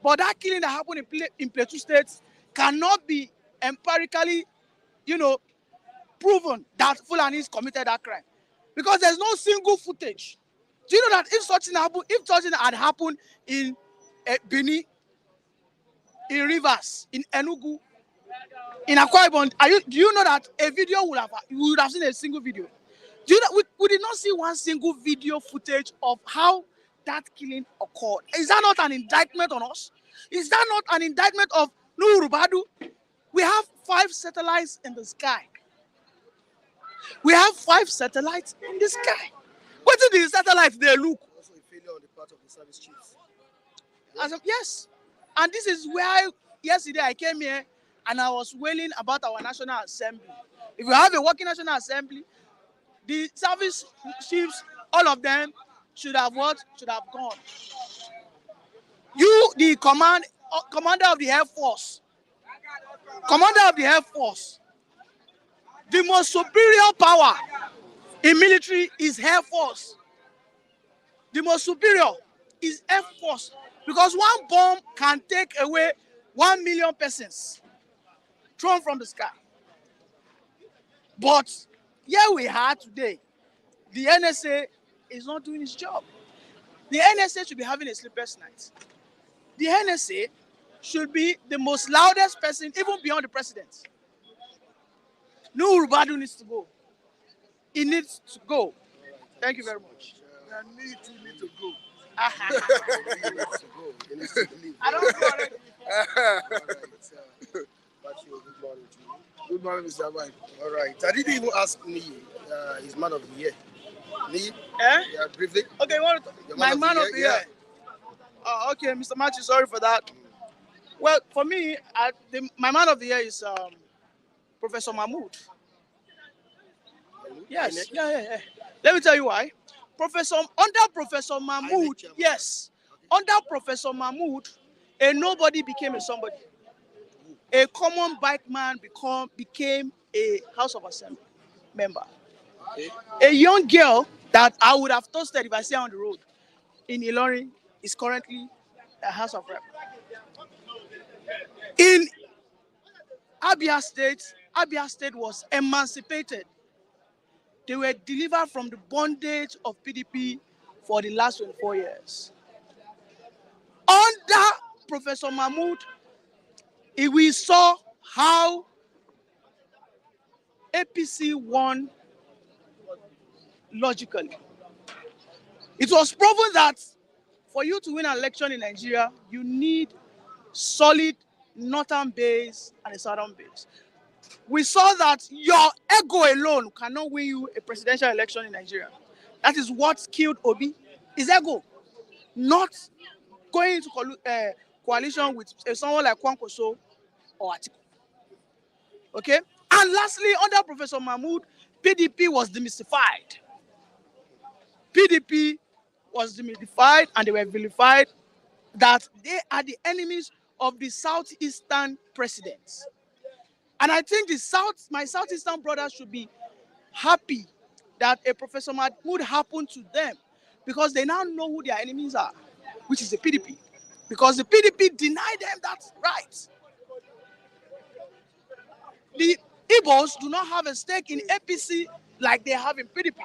But that killing that happened in Plateau State cannot be empirically, proven that Fulanis committed that crime. Because there's no single footage Do you know that if such thing had happened in Benin, in Rivers, in Enugu, in Akwa Ibom, do you know that a video you would have seen a single video? Do you know we did not see one single video footage of how that killing occurred? Is that not an indictment on us? Is that not an indictment of Nuhu Rubadu? We have 5 satellites in the sky. We have 5 satellites in the sky. What do the satellites they look? Also a failure on the part of the service chiefs. Yes. And this is where yesterday I came here and I was wailing about our National Assembly. If we have a working National Assembly, the service chiefs, all of them should have what? Should have gone. You, the commander of the Air Force, the most superior power in military is Air Force. The most superior is Air Force because one bomb can take away 1 million persons thrown from the sky. But here we are today. The NSA is not doing its job. The NSA should be having a sleepless night. The NSA should be the most loudest person, even beyond the president. Nuhu Rubadu needs to go. He needs to go. Thank you very much. You need to go. I don't know already. Good morning to you. Good morning, Mr. Mike. All right. I didn't even ask me his man of the year. Me? Eh? Yeah, briefly. Okay, my man of the year. Oh, okay, Mr. Matthew, sorry for that. Well, for me, my man of the year is Professor Mahmood. Yes, yeah. Let me tell you why. Under Professor Mahmood, yes, under Professor Mahmood, a nobody became a somebody. A common bike man became a House of Assembly member. Okay. A young girl that I would have toasted if I see her on the road in Ilorin is currently a House of Rep. In Abia State was emancipated. They were delivered from the bondage of PDP for the last 24 years. Under Professor Mahmood, we saw how APC won logically. It was proven that for you to win an election in Nigeria, you need solid northern base and a southern base. We saw that your ego alone cannot win you a presidential election in Nigeria. That is what killed Obi. His ego. Not going into coalition with someone like Kwankwaso or Atiku. Okay? And lastly, under Professor Mahmood, PDP was demystified. PDP was demystified and they were vilified that they are the enemies of the Southeastern presidents. And I think my Southeastern brothers should be happy that a Professor Mahmood happened to them because they now know who their enemies are, which is the PDP. Because the PDP denied them that right. The Igbos do not have a stake in APC like they have in PDP.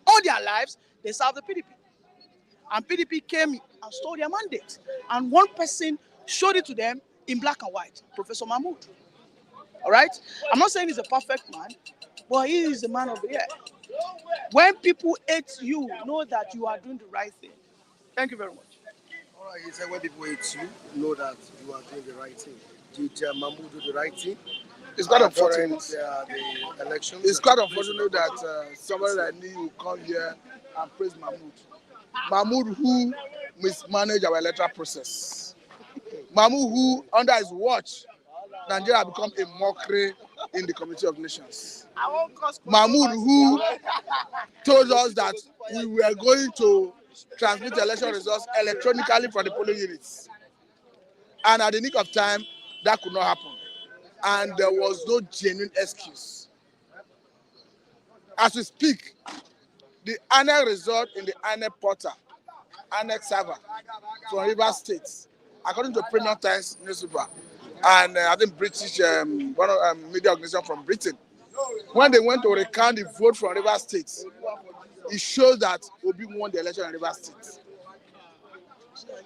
All their lives, they serve the PDP. And PDP came and stole their mandate. And one person showed it to them in black and white, Professor Mahmood. All right? I'm not saying he's a perfect man, but he is the man of the year. When people hate you, know that you are doing the right thing. Thank you very much. All right, you said when people hate you, know that you are doing the right thing. Did Mahmoud do the right thing? It's quite unfortunate. The elections. It's quite unfortunate that somebody like me will come here and praise Mahmoud. Mahmoud who mismanaged our electoral process. Mahmoud who, under his watch, Nigeria become a mockery in the Community of Nations. Mahmoud who told us that we were going to transmit the election results electronically from the polling units. And at the nick of time, that could not happen. And there was no genuine excuse. As we speak, the INEC result in the INEC portal, INEC server from Rivers State, according to Premium Times newspaper, and I think British, one of media organization from Britain, when they went to recount the vote from Rivers State, it shows that Obi won the election in Rivers State.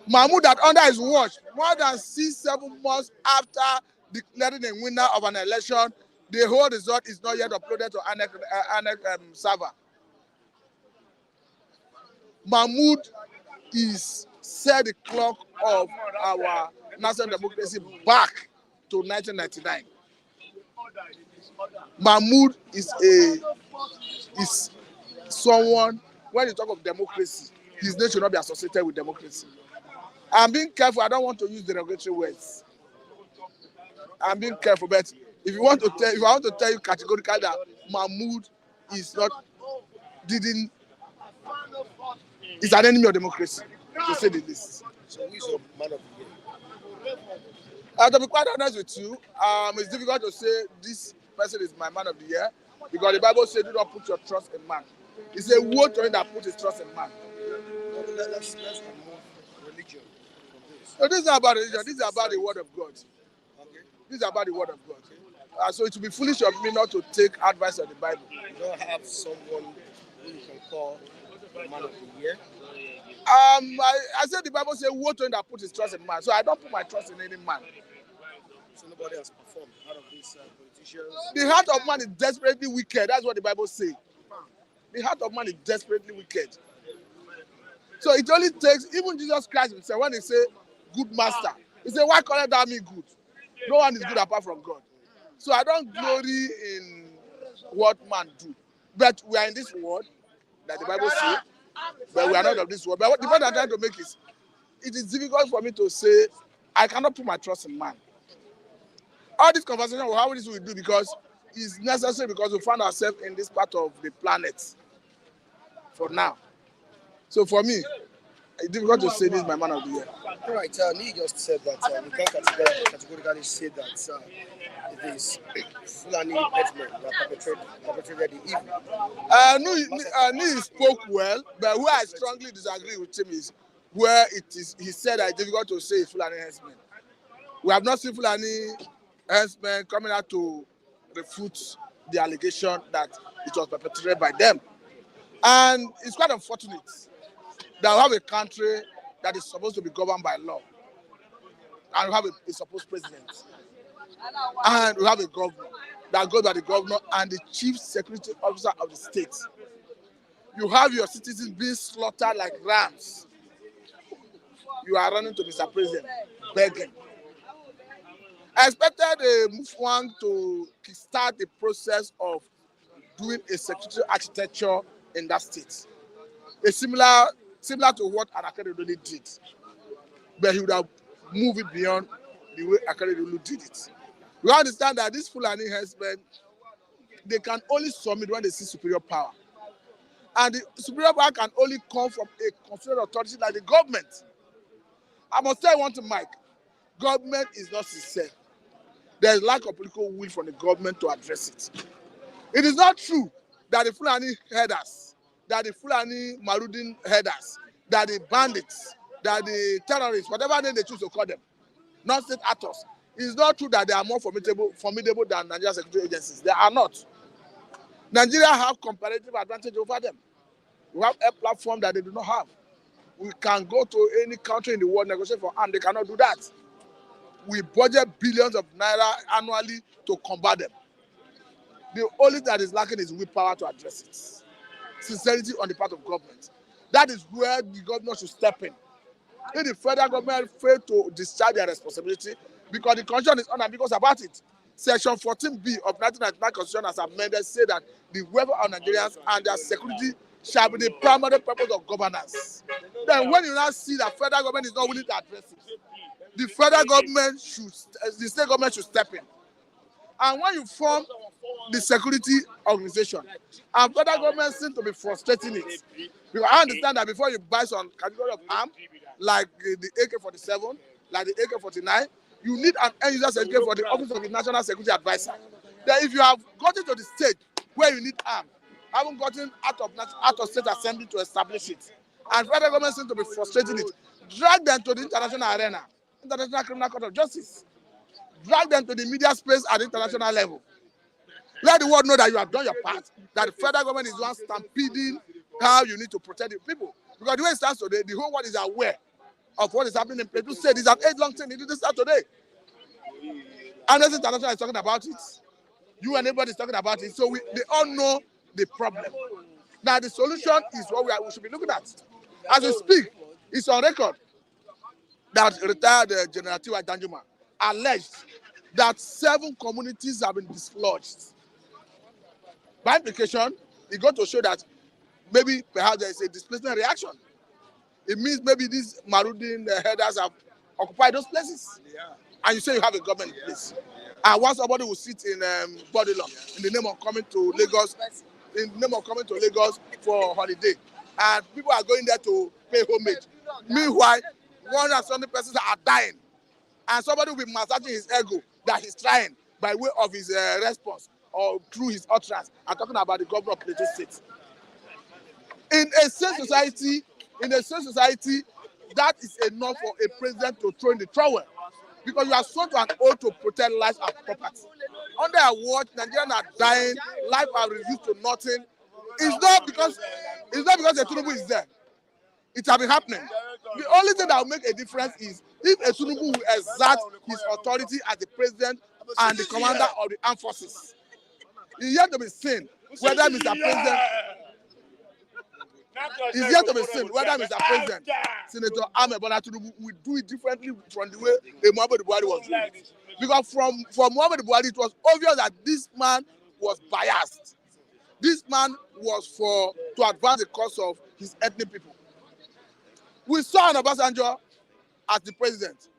Mahmoud, that under his watch, more than 6-7 months after declaring a winner of an election, the whole result is not yet uploaded to ANEC server. Mahmoud is set the clock of our national democracy back to 1999. Mahmoud is someone, when you talk of democracy, his name should not be associated with democracy. I'm being careful. I don't want to use derogatory words. I'm being careful, but if I want to tell you categorically that Mahmoud is an enemy of democracy, to say the least. So who is your man of the year? To be quite honest with you, it's difficult to say this person is my man of the year because the Bible says, "Do not put your trust in man." It's a word to him that put his trust in man. Let's remove religion from this. So this is not about religion. This is about the word of God. Okay. This is about the word of God. So it would be foolish of me not to take advice of the Bible. You don't have someone who you can call the man of the year? I said the Bible says, "Woe to him that put his trust in man." So I don't put my trust in any man. So nobody has performed out of these politicians? The heart of man is desperately wicked. That's what the Bible says. The heart of man is desperately wicked. So it only takes, even Jesus Christ himself, when he say, "Good master," he said, "Why call thou me good? No one is good apart from God." So I don't glory in what man do. But we are in this world, that the Bible says, but we are not of this world. But the point I'm trying to make is, it is difficult for me to say, I cannot put my trust in man. All this conversation, how this we do, because it's necessary, because we find ourselves in this part of the planet for now. So for me, it's difficult to say this is my man of the year. All right, Lee just said that we can't categorically say that it is Fulani headsmen that perpetrated the evil. Lee spoke well, but where I strongly disagree with him is where he said that it's difficult to say it's Fulani headsmen. We have not seen Fulani headsmen coming out to refute the allegation that it was perpetrated by them. And it's quite unfortunate that we have a country that is supposed to be governed by law, and we have a supposed president, and we have a governor that goes by the governor and the chief security officer of the state. You have your citizens being slaughtered like rams. You are running to Mr. President, begging. I expected Mufwang to start the process of doing a security architecture in that state. Similar to what Akeredolu'S did. But he would have moved it beyond the way Akeredolu'S did it. We understand that these Fulani herdsmen, they can only submit when they see superior power. And the superior power can only come from a constituted authority like the government. I must tell you one thing, Mike. Government is not sincere. There is lack of political will from the government to address it. It is not true that the Fulani herders, that the Fulani Marudin herders, that the bandits, that the terrorists, whatever name they choose to call them, non-state actors, it is not true that they are more formidable than Nigerian security agencies. They are not. Nigeria have comparative advantage over them. We have a platform that they do not have. We can go to any country in the world, negotiate for arms. They cannot do that. We budget billions of naira annually to combat them. The only thing that is lacking is willpower to address it. Sincerity on the part of government. That is where the government should step in. If the federal government fail to discharge their responsibility, because the constitution is unambiguous about it. Section 14B of 1999 Constitution has amended say that the welfare of Nigerians and their security shall be the primary purpose of governance. Then when you now see that federal government is not willing to address it, the federal government the state government should step in. And when you form the security organization, and federal government seems to be frustrating it. Because I understand that before you buy some category of arm, like the AK-47, like the AK-49, you need an end-user certificate for the Office of the National Security Advisor. Then if you have gotten to the stage where you need arm, haven't gotten out of state assembly to establish it, and federal government seems to be frustrating it, drag them to the international arena, International Criminal Court of Justice. Drag them to the media space at the international level. Let the world know that you have done your part, that the federal government is one stampeding how you need to protect the people. Because the way it starts today, the whole world is aware of what is happening in Plateau State. It's an age-long thing. It didn't start today. Amnesty International is talking about it. You and everybody is talking about it. So they all know the problem. Now the solution is what we should be looking at. As we speak, it's on record that retired General Tiwa Danjuma alleged that 7 communities have been dislodged. By implication, it got to show that maybe perhaps there is a displacement reaction. It means maybe these marauding headers have occupied those places. Yeah. And you say you have a government in place. And once somebody will sit in Bodilon in the name of coming to Lagos, for holiday, and people are going there to pay homage. Meanwhile, 170 persons are dying, and somebody will be massaging his ego that he's trying by way of his response or through his utterance. I'm talking about the governor of Plateau State. In a sane society, that is enough for a president to throw in the towel, because you are sworn to an oath to protect lives and property. Under a watch, Nigerians are dying, life are reduced to nothing. It's not because the Tinubu is there. It has been happening. The only thing that will make a difference is if a Tinubu will exert his authority as the president and the commander of the armed forces. It's yet to be seen whether Mr. President Senator Ahmed Bola Tinubu will do it differently from the way Muhammadu Buhari was doing it. Because from Muhammadu Buhari, it was obvious that this man was biased. This man was to advance the cause of his ethnic people. We saw Obasanjo as the president.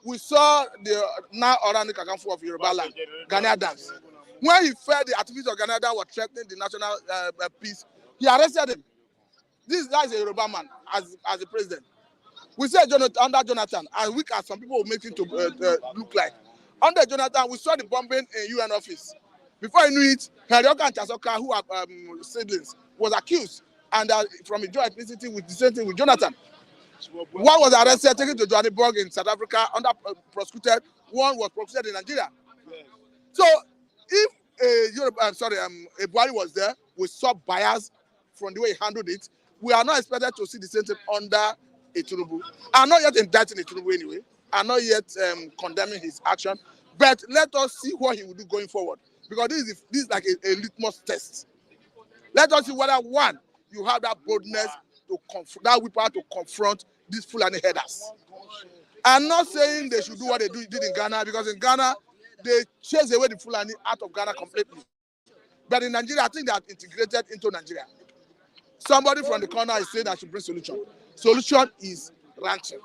We saw the now Orani Kakanfo of Yoruba land, Gani Adams. When he felt the activists of Gani Adams were threatening the national peace, he arrested him. This guy is a Yoruba man as the president. We said under Jonathan, as weak as some people will make it to look like. Under Jonathan, we saw the bombing in UN office. Before you knew it, Herioka and Chasoka, who are siblings, was accused, and from a joint ethnicity with the same thing with Jonathan. One was arrested, taken to Johannesburg in South Africa, under prosecuted. One was prosecuted in Nigeria. So, if a Buhari was there, we saw bias from the way he handled it. We are not expected to see the same thing under a Tinubu. I'm not yet indicting a Tinubu anyway. I'm not yet condemning his action. But let us see what he will do going forward. Because this is like a litmus test. Let us see whether, one, you have that boldness to that willpower to confront these Fulani headers. I'm not saying they should do what they did in Ghana, because in Ghana, they chased away the Fulani out of Ghana completely. But in Nigeria, I think they are integrated into Nigeria. Somebody from the corner is saying I should bring solution. Solution is ranching.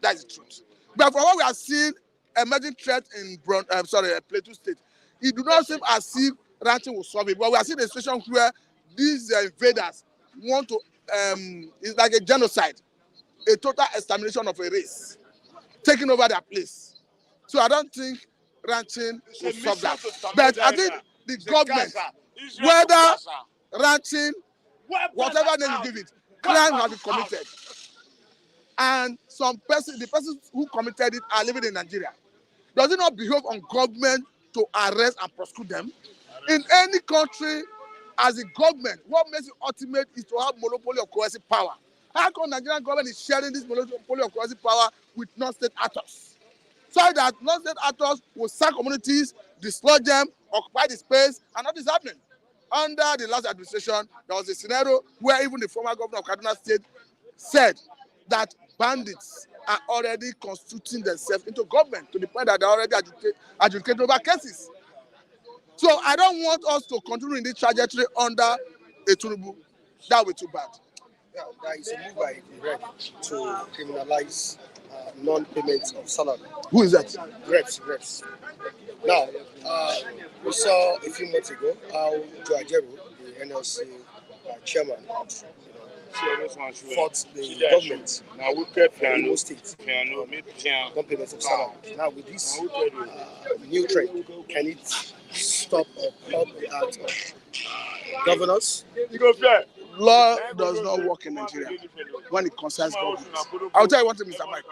That is the truth. But from what we are seeing, emerging threat in Plateau State, it do not seem as if ranching will solve it. But we are seeing a situation where these invaders want to, it's like a genocide, a total extermination of a race, taking over their place. So I don't think ranching will solve that. But I think the government, whether ranching, whatever name you give it, crime has been committed. And the persons who committed it are living in Nigeria. Does it not behove on government to arrest and prosecute them? In any country, as a government, what makes it ultimate is to have monopoly of coercive power. How come Nigerian government is sharing this monopoly of coercive power with non-state actors? So that non-state actors will sack communities, dislodge them, occupy the space, and nothing is happening. Under the last administration, there was a scenario where even the former governor of Kaduna State said that bandits are already constituting themselves into government to the point that they are already adjudicating over cases. So I don't want us to continue in this trajectory under a Tinubu. That would be too bad. Yeah, there is a move by the rep to criminalize non-payment of salary. Who is that? Reps. Now, we saw a few months ago how Akeredolu, the NLC chairman, fought the government in Imo State non-payment of salary. Now, with this new trend, can it stop or help the act of governors? Law does not work in Nigeria when it concerns government. I'll tell you one thing, Mr. Mike.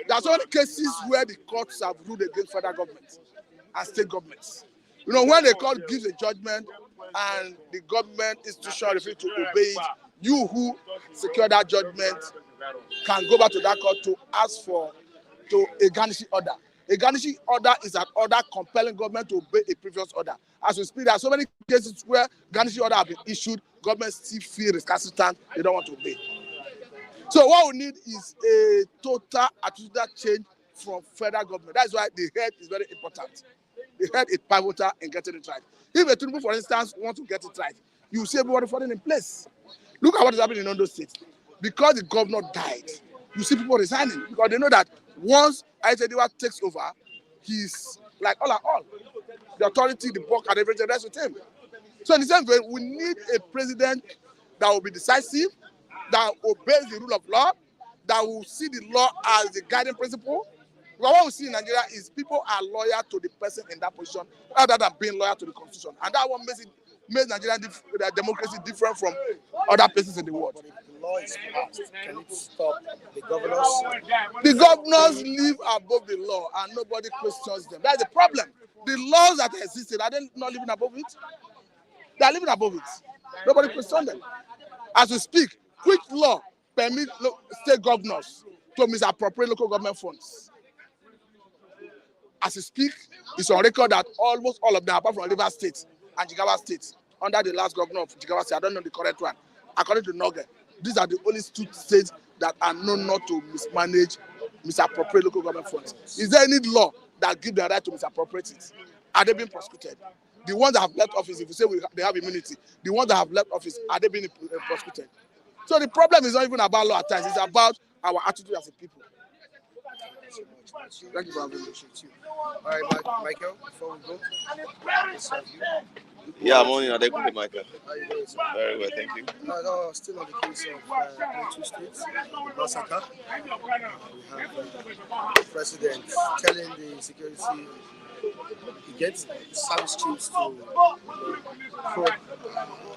There are so many cases where the courts have ruled against federal government and state governments. You know, when the court gives a judgment and the government institution refuses to obey it, you who secure that judgment can go back to that court to ask for a garnishing order. A garnishing order is an order compelling government to obey a previous order. As we speak, there are so many cases where garnishing order have been issued, government still feel recalcitrant, they don't want to obey. So what we need is a total attitudinal change from federal government. That's why the head is very important. The head is pivotal in getting it right. If a Tinubu, for instance, want to get it right, you see everybody falling in place. Look at what is happening in Ondo State. Because the governor died, you see people resigning because they know that once Akeredolu'S takes over, he's like all at all. The authority, the buck, and everything rests with him. So in the same way, we need a president that will be decisive, that obeys the rule of law, that will see the law as the guiding principle. But what we see in Nigeria is people are loyal to the person in that position rather than being loyal to the constitution. And that one makes Nigerian democracy different from other places in the world. But if the law is passed, can it stop the governors? The governors live above the law and nobody questions them. That's the problem. The laws that existed, are they not living above it? They are living above it. Nobody questions them. As we speak, which law permits state governors to misappropriate local government funds? As we speak, it's on record that almost all of them, apart from Rivers State and Jigawa State, under the last governor of Jigawa State, I don't know the correct one, according to Noge, these are the only two states that are known not to misappropriate local government funds. Is there any law that gives the right to misappropriate it? Are they being prosecuted? The ones that have left office, if you say they have immunity, the ones that have left office, are they being prosecuted? So the problem is not even about law at times, it's about our attitude as a people. Thank you for having me. All right, Michael, before we go, yeah, morning, Adekunle Michael. how are you doing, sir? Very well, thank you. No, still on the case of Plateau States, Massacre. We have the president telling the security he gets service chiefs to probe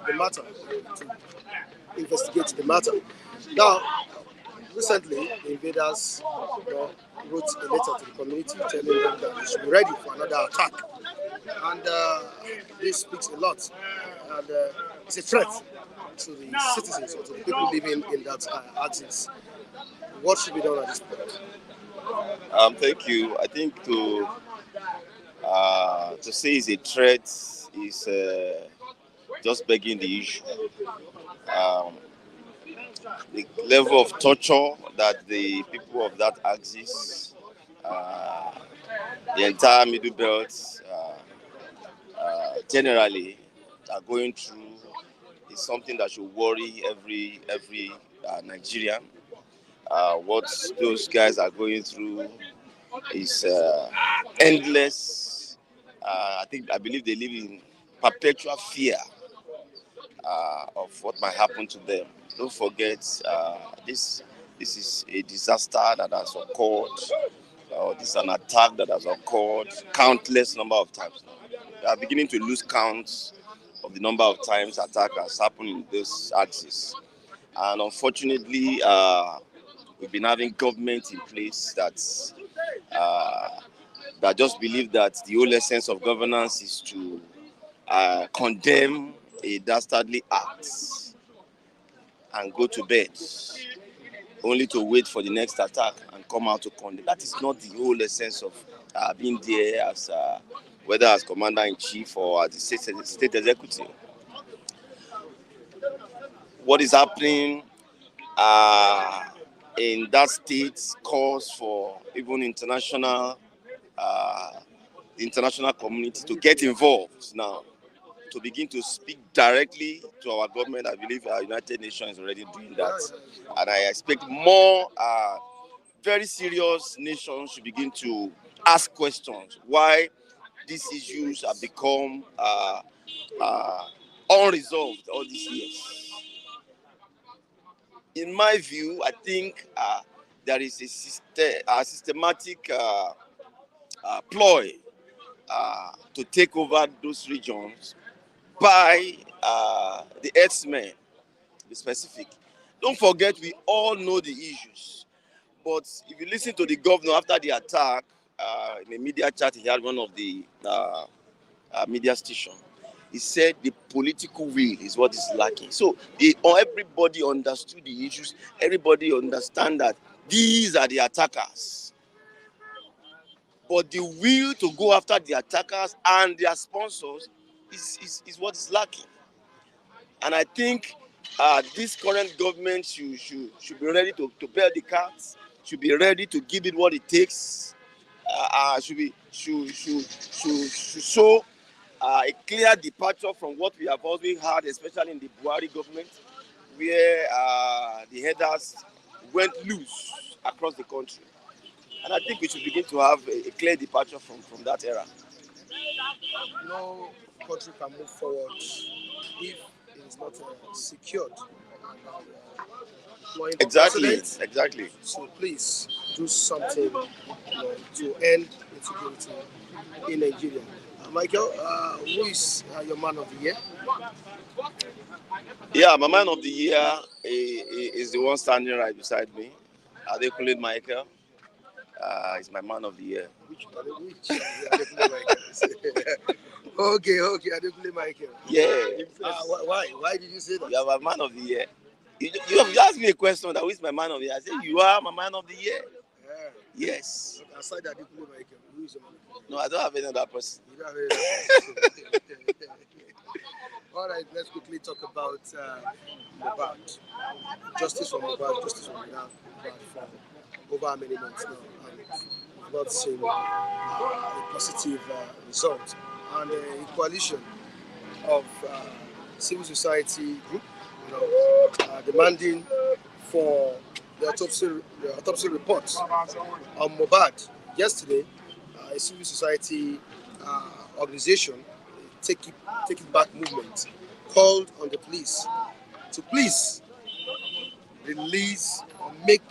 the matter, to investigate the matter. Now, recently, the Invaders wrote a letter to the community telling them that they should be ready for another attack. And this speaks a lot. And it's a threat to the citizens or to the people living in that axis. What should be done at this point? Thank you. I think to say it's a threat is just begging the issue. The level of torture that the people of that axis, the entire Middle Belt, generally are going through is something that should worry every Nigerian. What those guys are going through is endless. I believe they live in perpetual fear of what might happen to them. Don't forget, this is a disaster that has occurred. This is an attack that has occurred countless number of times. We are beginning to lose count of the number of times attack has happened in this axis. And unfortunately, we've been having government in place that just believe that the whole essence of governance is to condemn a dastardly act and go to bed, only to wait for the next attack and come out to condemn. That is not the whole essence of being there as whether as commander-in-chief or as the state executive. What is happening in that state calls for even the international community to get involved now, to begin to speak directly to our government. I believe our United Nations is already doing that. And I expect more very serious nations should begin to ask questions. Why these issues have become unresolved all these years. In my view, I think there is a systematic ploy to take over those regions by the herdsmen, to be specific. Don't forget, we all know the issues. But if you listen to the governor after the attack, in a media chat, he had one of the media station. He said the political will is what is lacking. So everybody understood the issues. Everybody understand that these are the attackers. But the will to go after the attackers and their sponsors is what is lacking. And I think this current government should be ready to bear the cards, should be ready to give it what it takes, should show a clear departure from what we have always had, especially in the Buhari government, where the headers went loose across the country. And I think we should begin to have a clear departure from that era. No country can move forward if it is not secured. Exactly. So please do something to end insecurity in Nigeria. Michael, who is your man of the year? Yeah, my man of the year is the one standing right beside me. Akeredolu'S Michael. He's my man of the year. Which? Akeredolu'S Michael. Okay, Akeredolu'S Michael. Yeah. Why did you say that? You are my man of the year. You have asked me a question that who is my man of the year. I said you are my man of the year. Yes. Okay, aside Akeredolu'S Michael, who is your man of the year? No, I don't have any other person. You don't have any other person. All right, let's quickly talk about Mohbad. Justice for Mohbad, for over how many months now, and we've not seen a positive result. And a coalition of civil society group, demanding for the autopsy reports on Mohbad. Yesterday, a civil society organization, Take It Back movement, called on the police to please release or make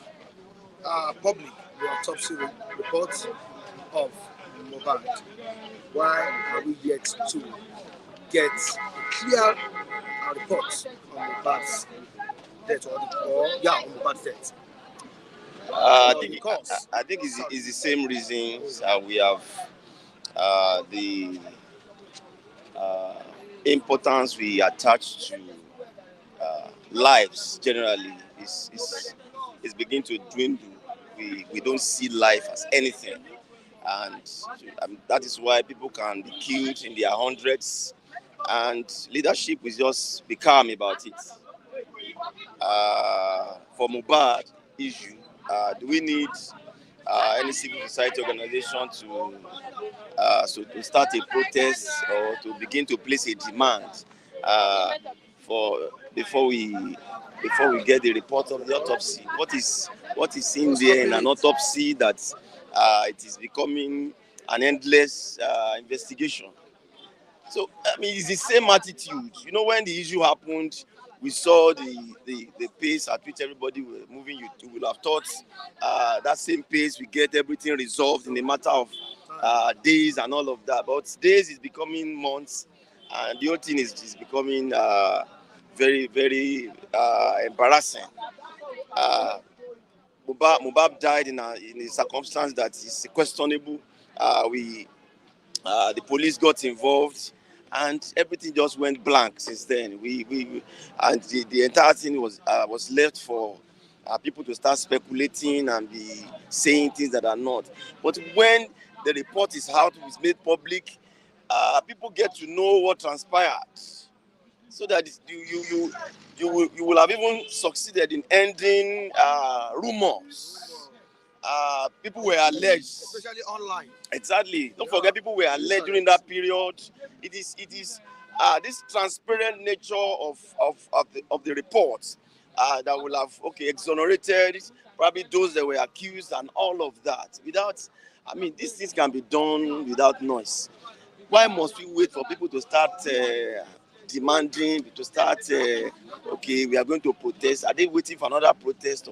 public the autopsy reports of Mohbad. Why are we yet to get a clear report on Mohbad's death on Mohbad's death? I think it's the same reasons we have the importance we attach to lives generally is beginning to dwindle. We don't see life as anything, and that is why people can be killed in their hundreds, and leadership will just be calm about it. For Mohbad issue, do we need any civil society organization to start a protest or to begin to place a demand before we get the report of the autopsy? What is in there in an autopsy that it is becoming an endless investigation? So I mean, it's the same attitude. When the issue happened, we saw the pace at which everybody were moving. You would have thought that same pace we get everything resolved in a matter of days and all of that. But days is becoming months, and the whole thing is becoming very, very embarrassing. Mohbad died in a circumstance that is questionable. The police got involved, and everything just went blank since then. And the entire thing was left for people to start speculating and be saying things that are not. But when the report is out, it's made public, people get to know what transpired, so that you will have even succeeded in ending rumors. People were alleged, especially online. Exactly. Don't forget, people were alleged during that period. It is this transparent nature of the reports that will have exonerated probably those that were accused and all of that. These things can be done without noise. Why must we wait for people to start demanding, to start we are going to protest? Are they waiting for another protest?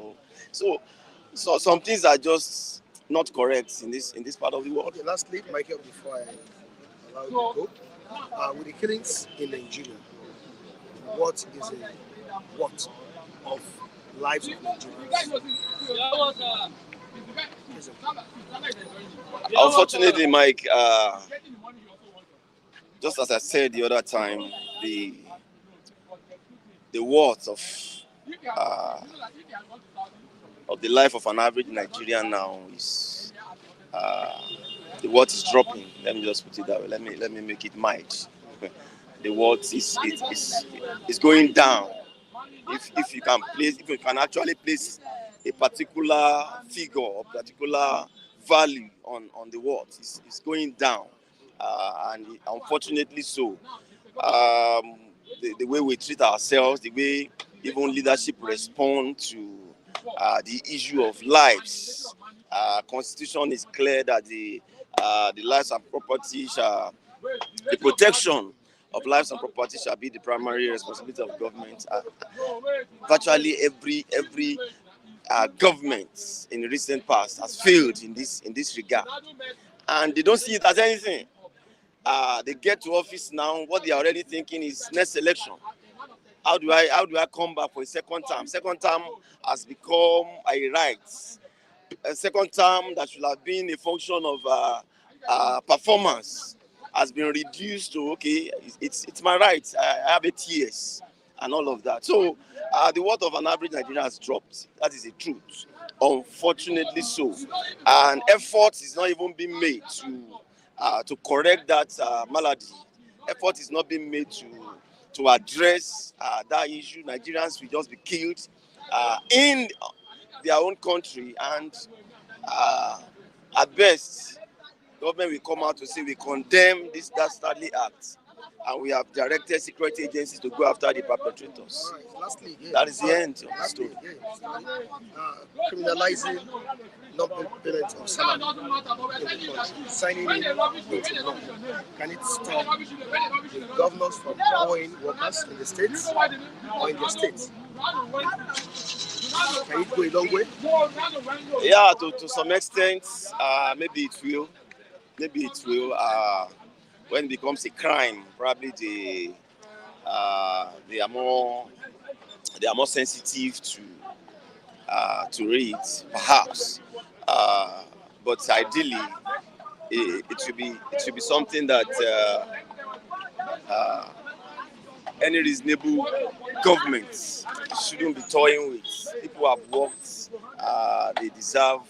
So some things are just not correct in this part of the world. Okay, lastly, Michael, before I allow you to go, with the killings in Nigeria, what is of lives of Nigerians? Unfortunately, Mike, just as I said the other time, the worth uh, of the life of an average Nigerian now is the worth is dropping. Let me just put it that way. Let me make it mild. The worth is going down. If you can actually place a particular figure or particular value on the worth, it's going down, and unfortunately so. The way we treat ourselves, the way even leadership respond to the issue of lives. Constitution is clear that the lives and property the protection of lives and property shall be the primary responsibility of government. Virtually every government in the recent past has failed in this regard, and they don't see it as anything. They get to office now. What they are already thinking is next election. How do I come back for a second term? Second term has become a right. A second term that should have been a function of performance has been reduced to, okay, it's my right. I have 8 years and all of that. So the worth of an average Nigerian has dropped. That is the truth. Unfortunately so. And effort is not even being made to correct that malady. Effort is not being made to address that issue. Nigerians will just be killed in their own country, and at best, government will come out to say we condemn this dastardly act, and we have directed security agencies to go after the perpetrators. Lastly, That is the end of the story. Criminalizing non-payment of salary in the country, signing it into law. Can it stop the governors from owing workers in the states or in their states? Can it go a long way? Yeah, to some extent, maybe it will. Maybe it will. When it becomes a crime, probably they are more sensitive to it, perhaps. But ideally, it should be something that any reasonable government shouldn't be toying with. People have worked; they deserve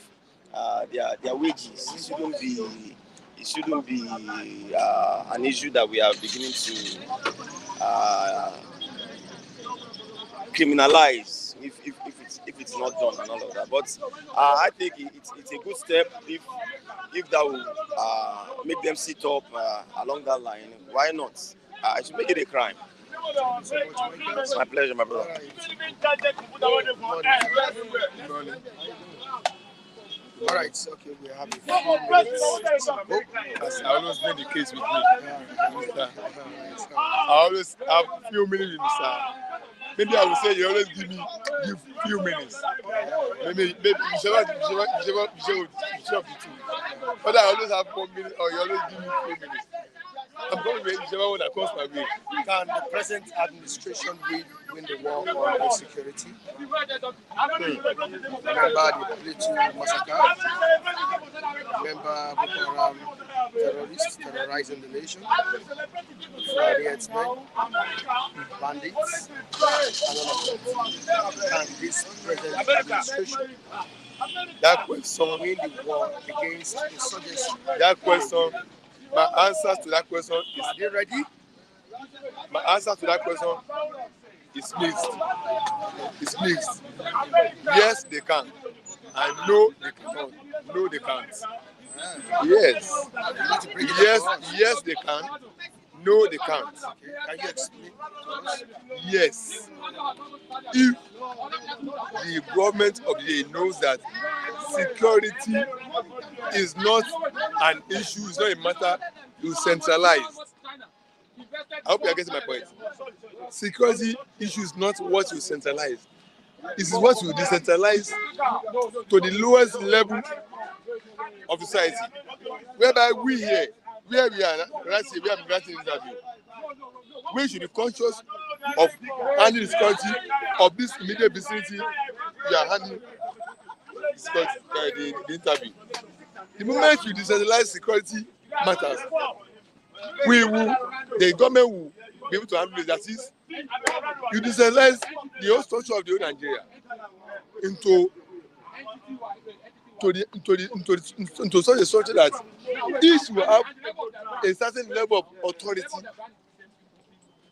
their wages. It shouldn't be an issue that we are beginning to criminalize if it's not done and all of that. But I think it's a good step if that will make them sit up along that line. Why not? I should make it a crime. It's my pleasure, my brother. All right, so okay, we have a few minutes to go. That's always been the case with me. I always have few minutes, sir. Maybe I will say you always give few minutes. Maybe whichever two. But I always have 1 minute, or you always give me few minutes. I'm going to be whichever one that comes my way. Can the present administration win the war on insecurity? Remember the Plateau Massacre? Remember Boko Haram terrorists terrorizing the nation? Friday herdsmen, bandits, and all of that. Can this present administration win the war against insurgency? That question, my answer to that question is, Are they ready? my answer to that question is mixed. It's mixed. Yes, they can. And no, they cannot. No, they can't. Yes. Yes, they can. No, they can't. Okay. Can you explain to us? Yes. If the government of the day knows that security is not an issue, it's not a matter to centralize. I hope you are getting my point. Security issue is not what you centralize. It is what you decentralize to the lowest level of society. Whereby we here, where we are right here, we are granting interview. We should be conscious of handling the security of this immediate vicinity we are handling the interview. The moment you decentralize security matters, the government will be able to handle it. That is, you decentralize the whole structure of the whole Nigeria into such a structure that each will have a certain level of authority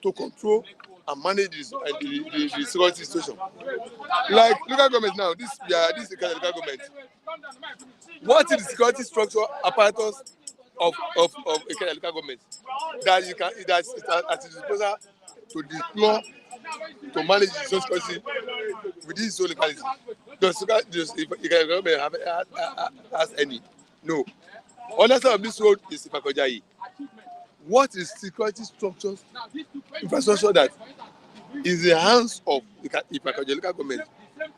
to control and manage the security situation. Like local government now, this is the kind of local government. What is the security structure apparatus of a kind of local government that you can that's at its disposal to deploy to manage its own security within its own locality? Does the government has any? No. On the side of this road is Ifakojayi. What is security structures, infrastructure that is in the hands of the Ifakojayi local government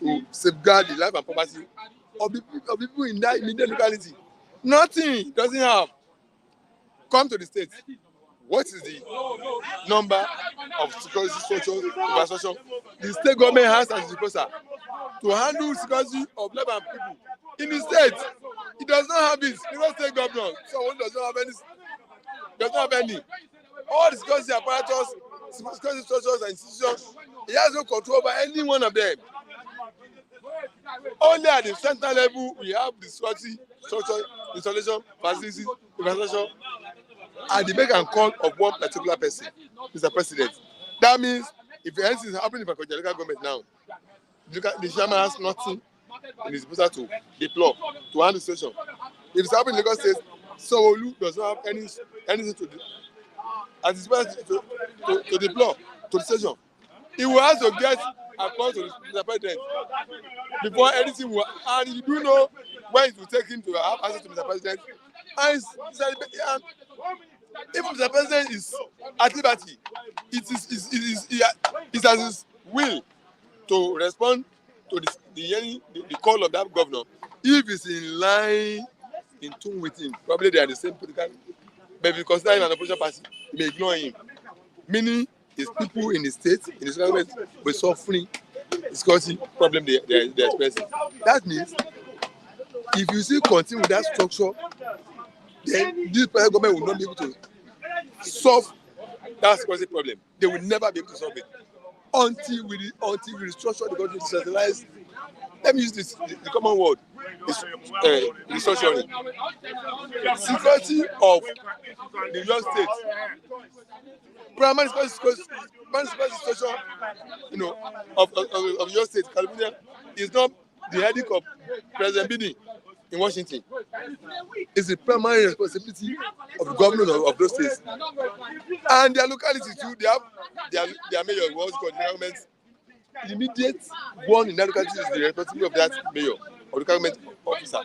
to safeguard the life and property of people in that immediate locality? Nothing. Doesn't have. Come to the state. What is the number of security structures, infrastructure the state government has as a disposal to handle security of life and people in the state? It does not have it. The state governor, someone does not have any. All the security apparatus, security structures and institutions, he has no control over any one of them. Only at the central level we have the security structure, installation, facilities, infrastructure, at the make and call of one particular person, Mr. President. That means if anything is happening in the local government now, the chairman has nothing in his position to deploy to handle the situation. If it's happening in Lagos State, Sowore Alleges does not have anything to do at his best to deploy to the station. He will have to get across to the president before anything will, and you do know when it will take him to have access to Mr. President. And if Mr. President is at liberty, it has his will to respond to the call of that governor. If it's in line, in tune with him, probably they are the same political, but if considering an opposition party, he may ignore him. Meaning, his people in the state, in the government, will suffering the security problem they are expressing. That means, if you still continue with that structure, then this government will not be able to solve that security problem. They will never be able to solve it until we restructure the country, decentralize. Let me use the common word, restructuring. Security of the York State, primary security situation, of York State, California, is not the headache of President Biden in Washington. It's the primary responsibility of the government of those states. And their localities too, they have their mayor, what's called the government. The immediate one in that locality is the responsibility of that mayor, or the government officer,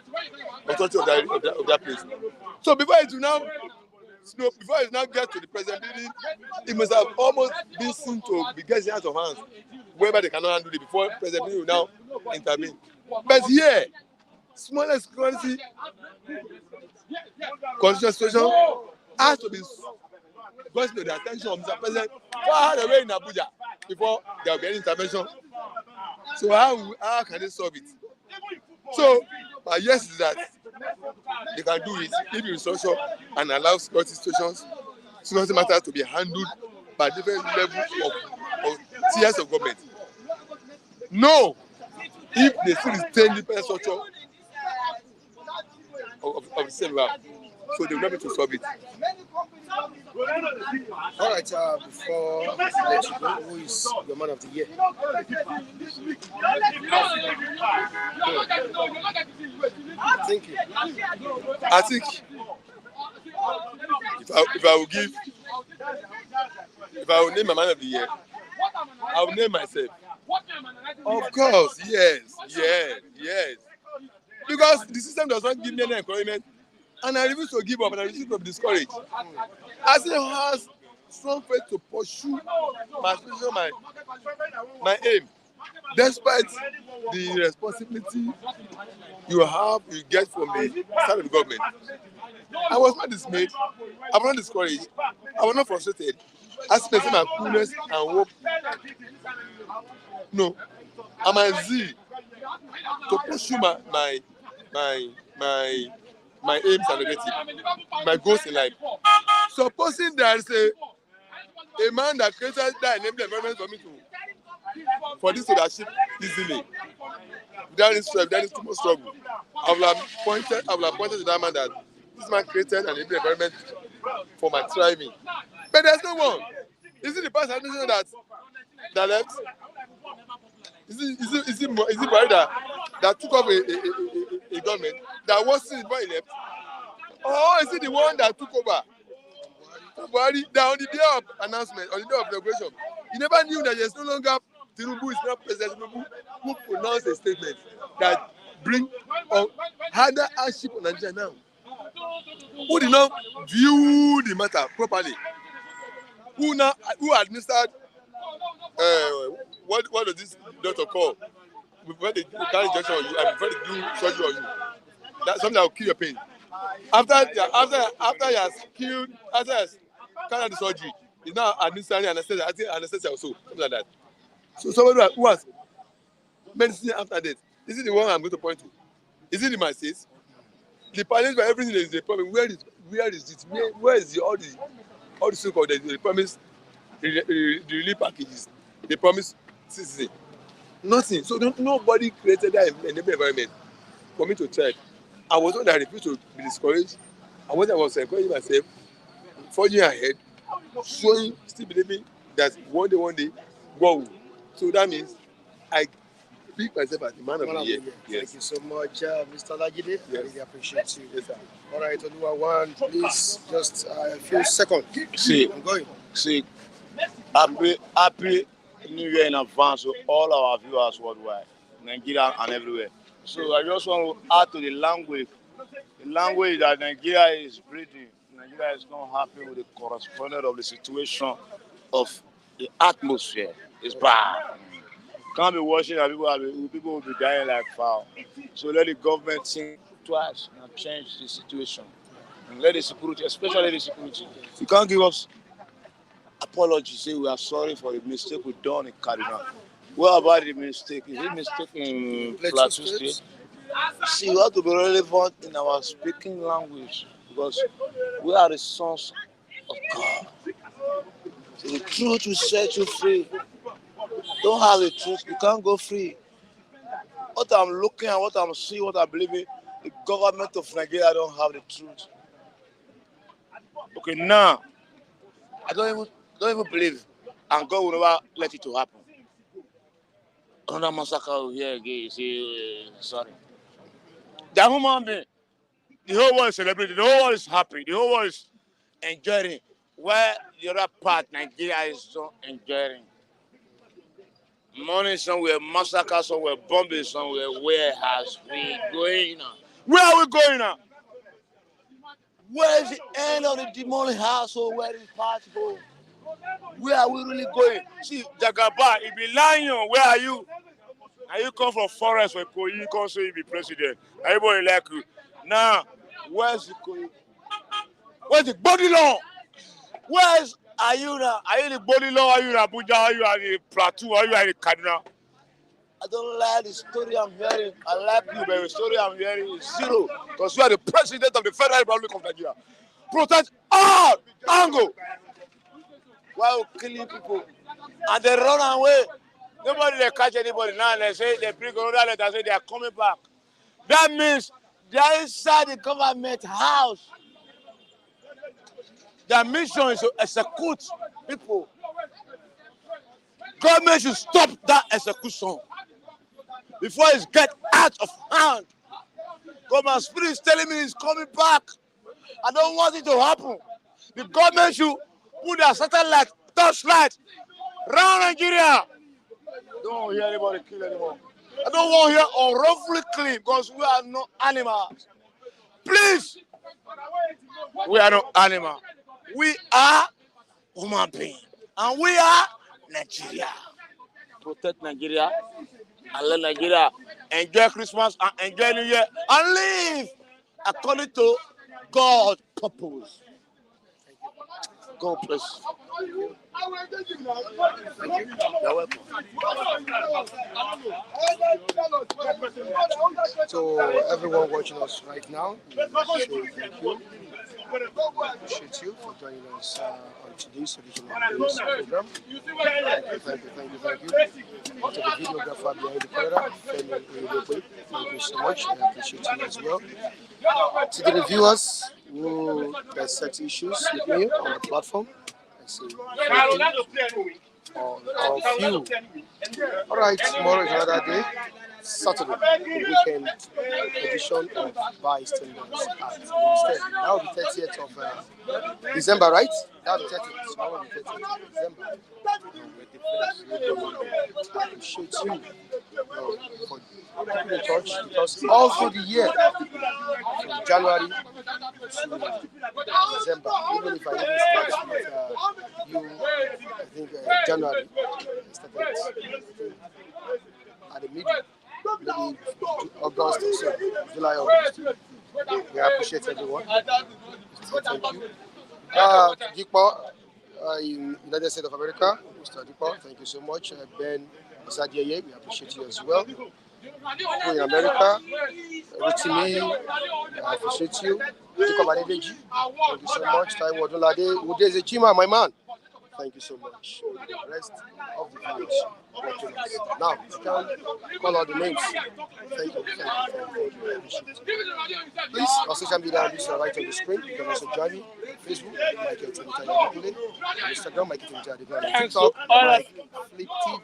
authority of that place. So before it now get to the president, it must have almost been seen to be getting out of hands, wherever they cannot handle it before President will now intervene. But here, smallest security constitutional situation has to be brought to the attention of Mr. President far away in Abuja before there will be any intervention. So how can they solve it? So my guess is that they can do it if you restructure and allow security matters to be handled by different levels of tiers of government. No, if they still retain the structure of the same level, so they will not be able to solve it. All right, before I let you go, who is your man of the year? Thank you. I think if I will name my man of the year, I will name myself. Of course, yes. Because the system does not give me any encouragement, and I refuse to give up, and I refuse to be discouraged. I still have strong faith to pursue my aim, despite the responsibility you get from the side of the government. I was not dismayed. I was not discouraged. I was not frustrated. I still maintain my coolness and hope. No, I'm a zeal to pursue my aims and objectives, my goals in life. Supposing there is a man that created that enabled environment for me for this to achieve easily. Without this too much struggle. I will have pointed to that man that this man created an enabled environment for my thriving. But there's no one. Is it the past administration that left? Is it Buhari that took off a government that was still before he left? Or is it the one that took over? Buhari, that on the day of announcement, on the day of inauguration, he never knew that there's no longer Tinubu is not President Tinubu who pronounced a statement that bring harder hardship on Nigeria now. Who did not view the matter properly? Who administered what does this doctor call before they carry injection on you and before they do surgery on you? That's something that will kill your pain. After he has carried the surgery, he's now administering anesthesia also, something like that. So somebody who has medicine after that, this is the one I'm going to point to. Is it in my states? The palliative for everything is a problem. Where is it? Where is all the so-called the promise the relief packages? They promise citizen. Nothing. So nobody created that environment for me to try. I was one that refused to be discouraged. I was encouraging myself, forging ahead, showing, still believing that one day, wow. So that means I pick myself as the man of the year. Yes. Thank you so much, Mr. Alleges. Yes. I really appreciate you. Yes, sir. All right, Oluwa, please, just a few seconds. See, I'm going. happy New Year in advance to all our viewers worldwide, Nigeria and everywhere. So I just want to add to the language that Nigeria is breathing. Nigeria is not happy with the correspondent of the situation of the atmosphere. It's bad. Can't be watching and people will be dying like fowl. So let the government think twice and change the situation. And let the security, especially the security. You can't give us apology, say we are sorry for the mistake we done in Kaduna. What about the mistake? Is it mistake in Plateau State? See, we have to be relevant in our speaking language because we are the sons of God. So the truth will set you free. Don't have the truth, you can't go free. What I'm looking at, what I'm seeing, what I'm believing, the government of Nigeria don't have the truth. Okay, now I don't even believe, and God will never let it to happen. Another massacre here again. You see, sorry. The human being, the whole world is celebrating, the whole world is happy, the whole world is enjoying. Where the other part, Nigeria is not enjoying. Money somewhere, massacre somewhere, bombing somewhere. Where has we going now? Where are we going now? Where is the end of the demonic household? Where is party going? Where are we really going? See, Jagaba, if you lion, where are you? And you come from forest where you come say you be president. Everybody like you. Now, where's the Koyi? Where's the body law? Are you now? Are you in the body law? Are you in Abuja? Are you in the Plateau? Are you in the Kaduna? I don't like the story I'm hearing. I like you, but the story I'm hearing is zero. Because you are the president of the Federal Republic of Nigeria. Protect all angle. While killing people. And they run away. Nobody they catch anybody now. They say they bring another letter, say they are coming back. That means they are inside the government house. Their mission is to execute people. Government should stop that execution before it gets out of hand. God, my spirit is telling me it's coming back. I don't want it to happen. The government should put their satellite, torchlight, around Nigeria. I don't want to hear anybody kill anymore. I don't want to hear unlawfully killing because we are not animals. Please, we are not animals. We are human beings. And we are Nigeria. Protect Nigeria and let Nigeria enjoy Christmas and enjoy New Year and live according to God's purpose. God bless. You're welcome. So everyone watching us right now, say thank you. appreciate you for joining us on today's edition of this program. Thank you. To the videographer behind the camera, thank you so much. I appreciate you as well. To the reviewers who dissect issues with me on the platform, I say thank you on all of you. All right, tomorrow is another day. Saturday, the weekend edition of Bystanders at Instead. That will be 30th of December, right? That will be 30th. Tomorrow will be 30th of December. I appreciate you for keeping in touch because all through the year, from January to December, even if I didn't start with you, I think January, I started at the middle. Maybe August or so, July, August. We appreciate everyone. So thank you. Dipo, in United States of America, Mr. Dipo, thank you so much. Ben Osadieye, we appreciate you as well. In America, Rotimi, I appreciate you. Jacob Adedeji, thank you so much. Taiwo Odunlade, Udeze Chima, my man. Thank you so much. The rest of the viewers watching us. Now, you can call out the names. Thank you. Please, our social media handles are right on the screen. You can also join me on Facebook, Michael Timothy, Instagram, Michael Timothy, TikTok, Mike Flip TV.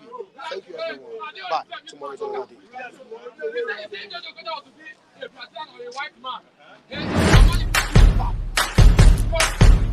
Thank you, everyone. Bye. Tomorrow is another day.